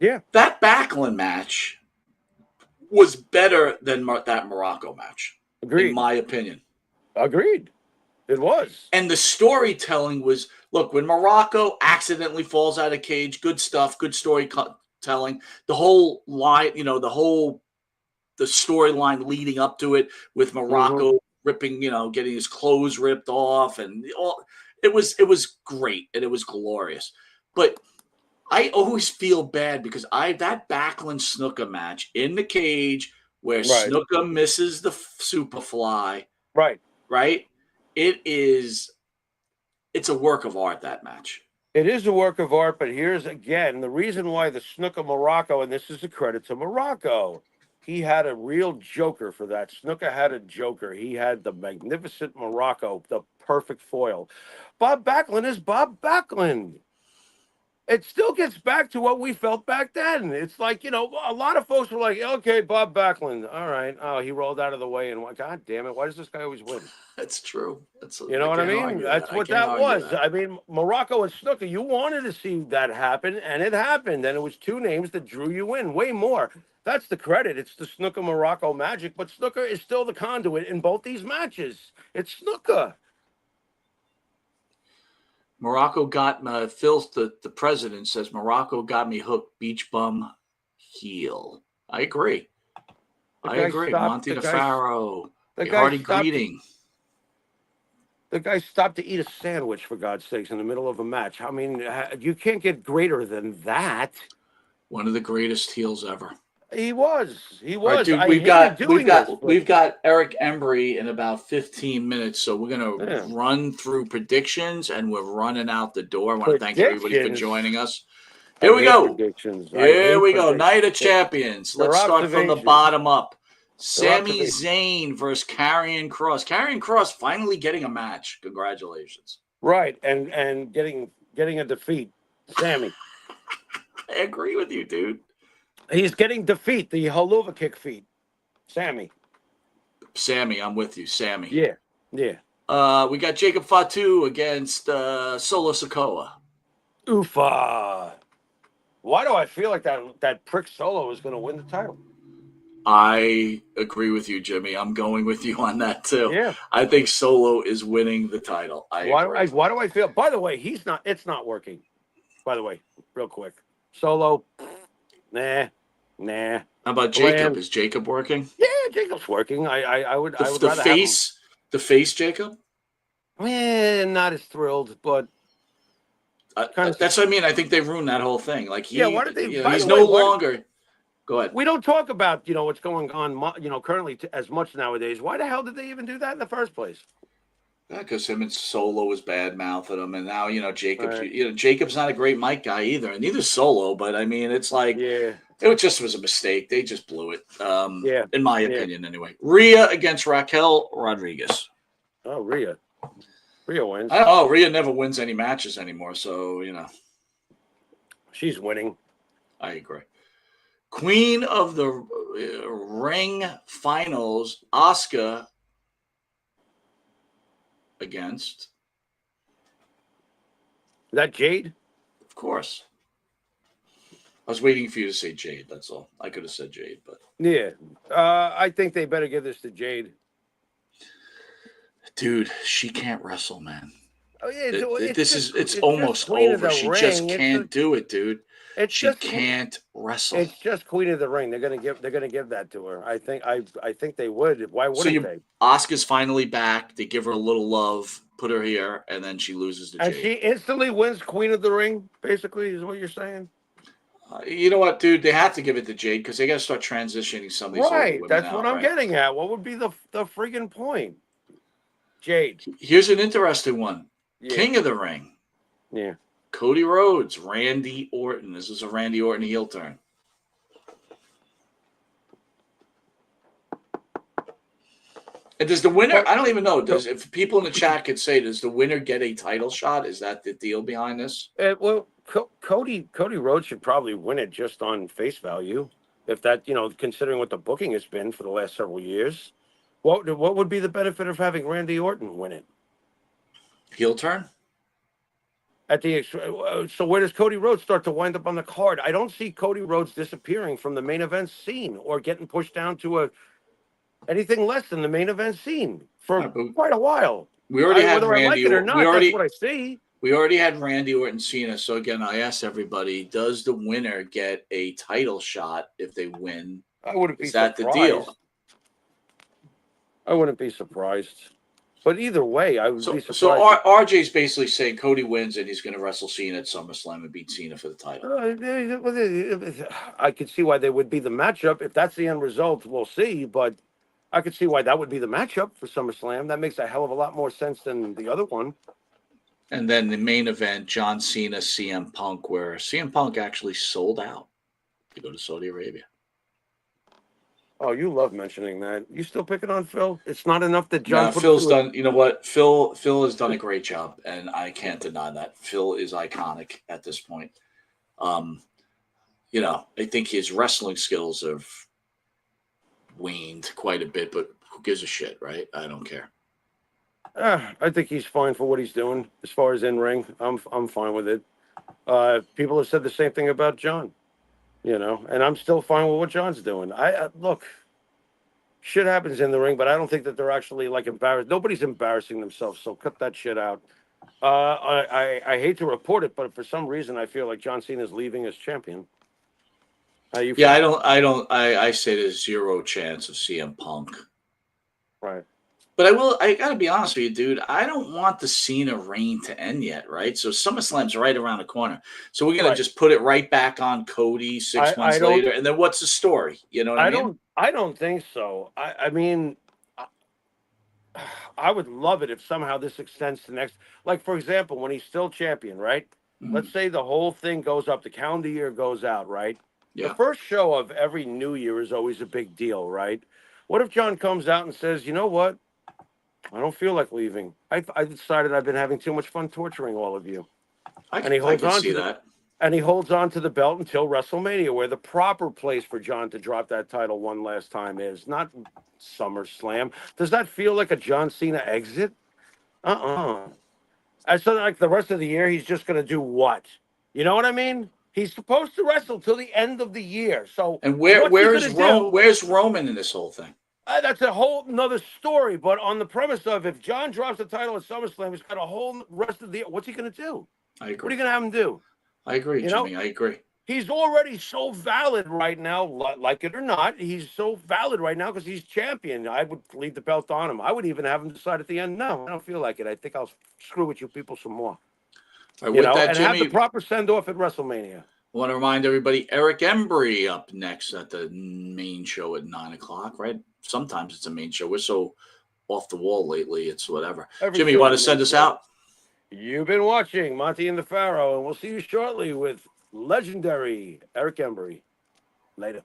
[SPEAKER 3] Yeah.
[SPEAKER 2] That Backlund match was better than that Morocco match,
[SPEAKER 3] Agreed.
[SPEAKER 2] in my opinion.
[SPEAKER 3] Agreed. It was.
[SPEAKER 2] And the storytelling was, look, when Morocco accidentally falls out of cage, good stuff, good storytelling. The whole line, the storyline leading up to it with Morocco ripping, getting his clothes ripped off, and it was great and it was glorious. But I always feel bad because that Backlund Snuka match in the cage where Snuka misses the Superfly, right? It's a work of art, that match.
[SPEAKER 3] It is a work of art, but here's again the reason why the Snuka Morocco, and this is a credit to Morocco. He had a real joker for that. Snuka had a joker. He had the magnificent Morocco, the perfect foil. Bob Backlund is Bob Backlund. It still gets back to what we felt back then. It's like, a lot of folks were like, okay, Bob Backlund. All right. Oh, he rolled out of the way. And God damn it. Why does this guy always win?
[SPEAKER 2] That's true.
[SPEAKER 3] You know what I mean? That's what that was. I mean, Morocco and Snuka, you wanted to see that happen, and it happened. And it was two names that drew you in way more. That's the credit. It's the Snuka Morocco magic, but Snuka is still the conduit in both these matches. It's Snuka.
[SPEAKER 2] Morocco got Phil, the president says Morocco got me hooked, beach bum heel. I agree. Monte the Pharaoh. A hearty greeting.
[SPEAKER 3] The guy stopped to eat a sandwich, for God's sakes, in the middle of a match. I mean, you can't get greater than that.
[SPEAKER 2] One of the greatest heels ever.
[SPEAKER 3] He was. All
[SPEAKER 2] right, dude, we've got Eric Embry in about 15 minutes, so we're gonna run through predictions, and we're running out the door. I want to thank everybody for joining us. Here we go. Here we go. Night of Champions. Let's start from the bottom up. Sami Zayn versus Karrion Kross. Karrion Kross finally getting a match. Congratulations.
[SPEAKER 3] Right, and getting a defeat. Sami.
[SPEAKER 2] I agree with you, dude.
[SPEAKER 3] He's getting defeat, the Haluva kick feat. Sami,
[SPEAKER 2] I'm with you. Sami.
[SPEAKER 3] Yeah.
[SPEAKER 2] We got Jacob Fatu against Solo Sikoa.
[SPEAKER 3] Oofa. Why do I feel like that prick Solo is going to win the title?
[SPEAKER 2] I agree with you, Jimmy. I'm going with you on that too.
[SPEAKER 3] Yeah.
[SPEAKER 2] I think Solo is winning the title.
[SPEAKER 3] Why do I feel? By the way, it's not working. By the way, real quick. Solo, nah.
[SPEAKER 2] How about Jacob? Is Jacob working?
[SPEAKER 3] Yeah, Jacob's working. I would
[SPEAKER 2] the
[SPEAKER 3] rather
[SPEAKER 2] face, the face Jacob?
[SPEAKER 3] Not as thrilled, but
[SPEAKER 2] that's what I mean. I think they ruined that whole thing. Like
[SPEAKER 3] why did they?
[SPEAKER 2] He's no longer. Go ahead.
[SPEAKER 3] We don't talk about what's going on currently as much nowadays. Why the hell did they even do that in the first place?
[SPEAKER 2] Because him and Solo was bad mouthing him, and now Jacob's. Right. Jacob's not a great mic guy either, and neither Solo. But I mean, it's like it just was a mistake. They just blew it. In my opinion, anyway. Rhea against Raquel Rodriguez.
[SPEAKER 3] Oh, Rhea wins.
[SPEAKER 2] Rhea never wins any matches anymore, so
[SPEAKER 3] she's winning.
[SPEAKER 2] I agree. Queen of the Ring Finals, Asuka against.
[SPEAKER 3] Is that Jade?
[SPEAKER 2] Of course. I was waiting for you to say Jade. That's all. I could have said Jade, but
[SPEAKER 3] yeah, I think they better give this to Jade.
[SPEAKER 2] Dude, she can't wrestle, man.
[SPEAKER 3] Oh yeah,
[SPEAKER 2] it's almost over. She just can't do it, dude. She can't wrestle.
[SPEAKER 3] It's just Queen of the Ring. They're gonna give that to her. I think they would. Why wouldn't they?
[SPEAKER 2] Asuka's finally back. They give her a little love. put her here, and then she loses to
[SPEAKER 3] And
[SPEAKER 2] Jade.
[SPEAKER 3] she instantly wins Queen of the Ring, basically, is what you're saying?
[SPEAKER 2] You know what, dude? They have to give it to Jade because they got to start transitioning some of these older
[SPEAKER 3] Right.
[SPEAKER 2] women
[SPEAKER 3] That's
[SPEAKER 2] out,
[SPEAKER 3] what I'm
[SPEAKER 2] right?
[SPEAKER 3] getting at. What would be the friggin' point? Jade.
[SPEAKER 2] Here's an interesting one.
[SPEAKER 3] Yeah.
[SPEAKER 2] King of the Ring.
[SPEAKER 3] Yeah.
[SPEAKER 2] Cody Rhodes, Randy Orton. This is a Randy Orton heel turn. And does the winner? I don't even know. If people in the chat could say, does the winner get a title shot? Is that the deal behind this?
[SPEAKER 3] Well, Cody Rhodes should probably win it just on face value, if that, considering what the booking has been for the last several years. What would be the benefit of having Randy Orton win it?
[SPEAKER 2] Heel turn?
[SPEAKER 3] So where does Cody Rhodes start to wind up on the card? I don't see Cody Rhodes disappearing from the main event scene or getting pushed down to anything less than the main event scene for quite a while.
[SPEAKER 2] We already had
[SPEAKER 3] whether
[SPEAKER 2] Randy.
[SPEAKER 3] I like it or not, that's what I see.
[SPEAKER 2] We already had Randy Orton Cena. So again, I asked everybody: does the winner get a title shot if they win?
[SPEAKER 3] I wouldn't be
[SPEAKER 2] Is that
[SPEAKER 3] surprised.
[SPEAKER 2] the deal?
[SPEAKER 3] I wouldn't be surprised. But either way, I would be surprised.
[SPEAKER 2] So RJ's basically saying Cody wins and he's going to wrestle Cena at SummerSlam and beat Cena for the title.
[SPEAKER 3] I could see why they would be the matchup. If that's the end result, we'll see. But I could see why that would be the matchup for SummerSlam. That makes a hell of a lot more sense than the other one.
[SPEAKER 2] And then the main event, John Cena, CM Punk, where CM Punk actually sold out to go to Saudi Arabia.
[SPEAKER 3] Oh, you love mentioning that. You still picking on Phil? It's not enough that John.
[SPEAKER 2] Phil's done. You know what? Phil has done a great job, and I can't deny that. Phil is iconic at this point. I think his wrestling skills have waned quite a bit, but who gives a shit, right? I don't care.
[SPEAKER 3] I think he's fine for what he's doing as far as in ring. I'm fine with it. People have said the same thing about John. And I'm still fine with what John's doing. Look, shit happens in the ring, but I don't think that they're actually embarrassed. Nobody's embarrassing themselves, so cut that shit out. I hate to report it, but for some reason I feel like John Cena is leaving as champion. I
[SPEAKER 2] say there's zero chance of CM Punk.
[SPEAKER 3] Right.
[SPEAKER 2] But I gotta be honest with you, dude. I don't want the Cena reign to end yet, right? So SummerSlam's right around the corner. So we're gonna just put it right back on Cody 6 months later, and then what's the story? You know what I mean?
[SPEAKER 3] I don't think so. I mean, I would love it if somehow this extends to next. Like, for example, when he's still champion, right? Mm-hmm. Let's say the whole thing goes up, the calendar year goes out, right? Yeah. The first show of every new year is always a big deal, right? What if John comes out and says, you know what? I don't feel like leaving. I decided I've been having too much fun torturing all of you. I can see that. And he holds on to the belt until WrestleMania, where the proper place for John to drop that title one last time is, not SummerSlam. Does that feel like a John Cena exit? And so, like, the rest of the year, he's just going to do what? You know what I mean? He's supposed to wrestle till the end of the year. So,
[SPEAKER 2] and where's Roman in this whole thing?
[SPEAKER 3] That's a whole nother story. But on the premise of if John drops the title at SummerSlam, he's got a whole rest of the year. What's he going to do?
[SPEAKER 2] I agree.
[SPEAKER 3] What are you going to have him do?
[SPEAKER 2] I agree, Jimmy. I agree.
[SPEAKER 3] He's already so valid right now, like it or not. He's so valid right now because he's champion. I would leave the belt on him. I would even have him decide at the end, no, I don't feel like it. I think I'll screw with you people some more.
[SPEAKER 2] Right, with that,
[SPEAKER 3] and
[SPEAKER 2] Jimmy,
[SPEAKER 3] have the proper send-off at WrestleMania.
[SPEAKER 2] I want to remind everybody, Eric Embry up next at the main show at 9 o'clock, right? Sometimes it's a main show. We're so off the wall lately. It's whatever. Jimmy, you want to send us out?
[SPEAKER 3] You've been watching Monte and the Pharaoh, and we'll see you shortly with legendary Eric Embry. Later.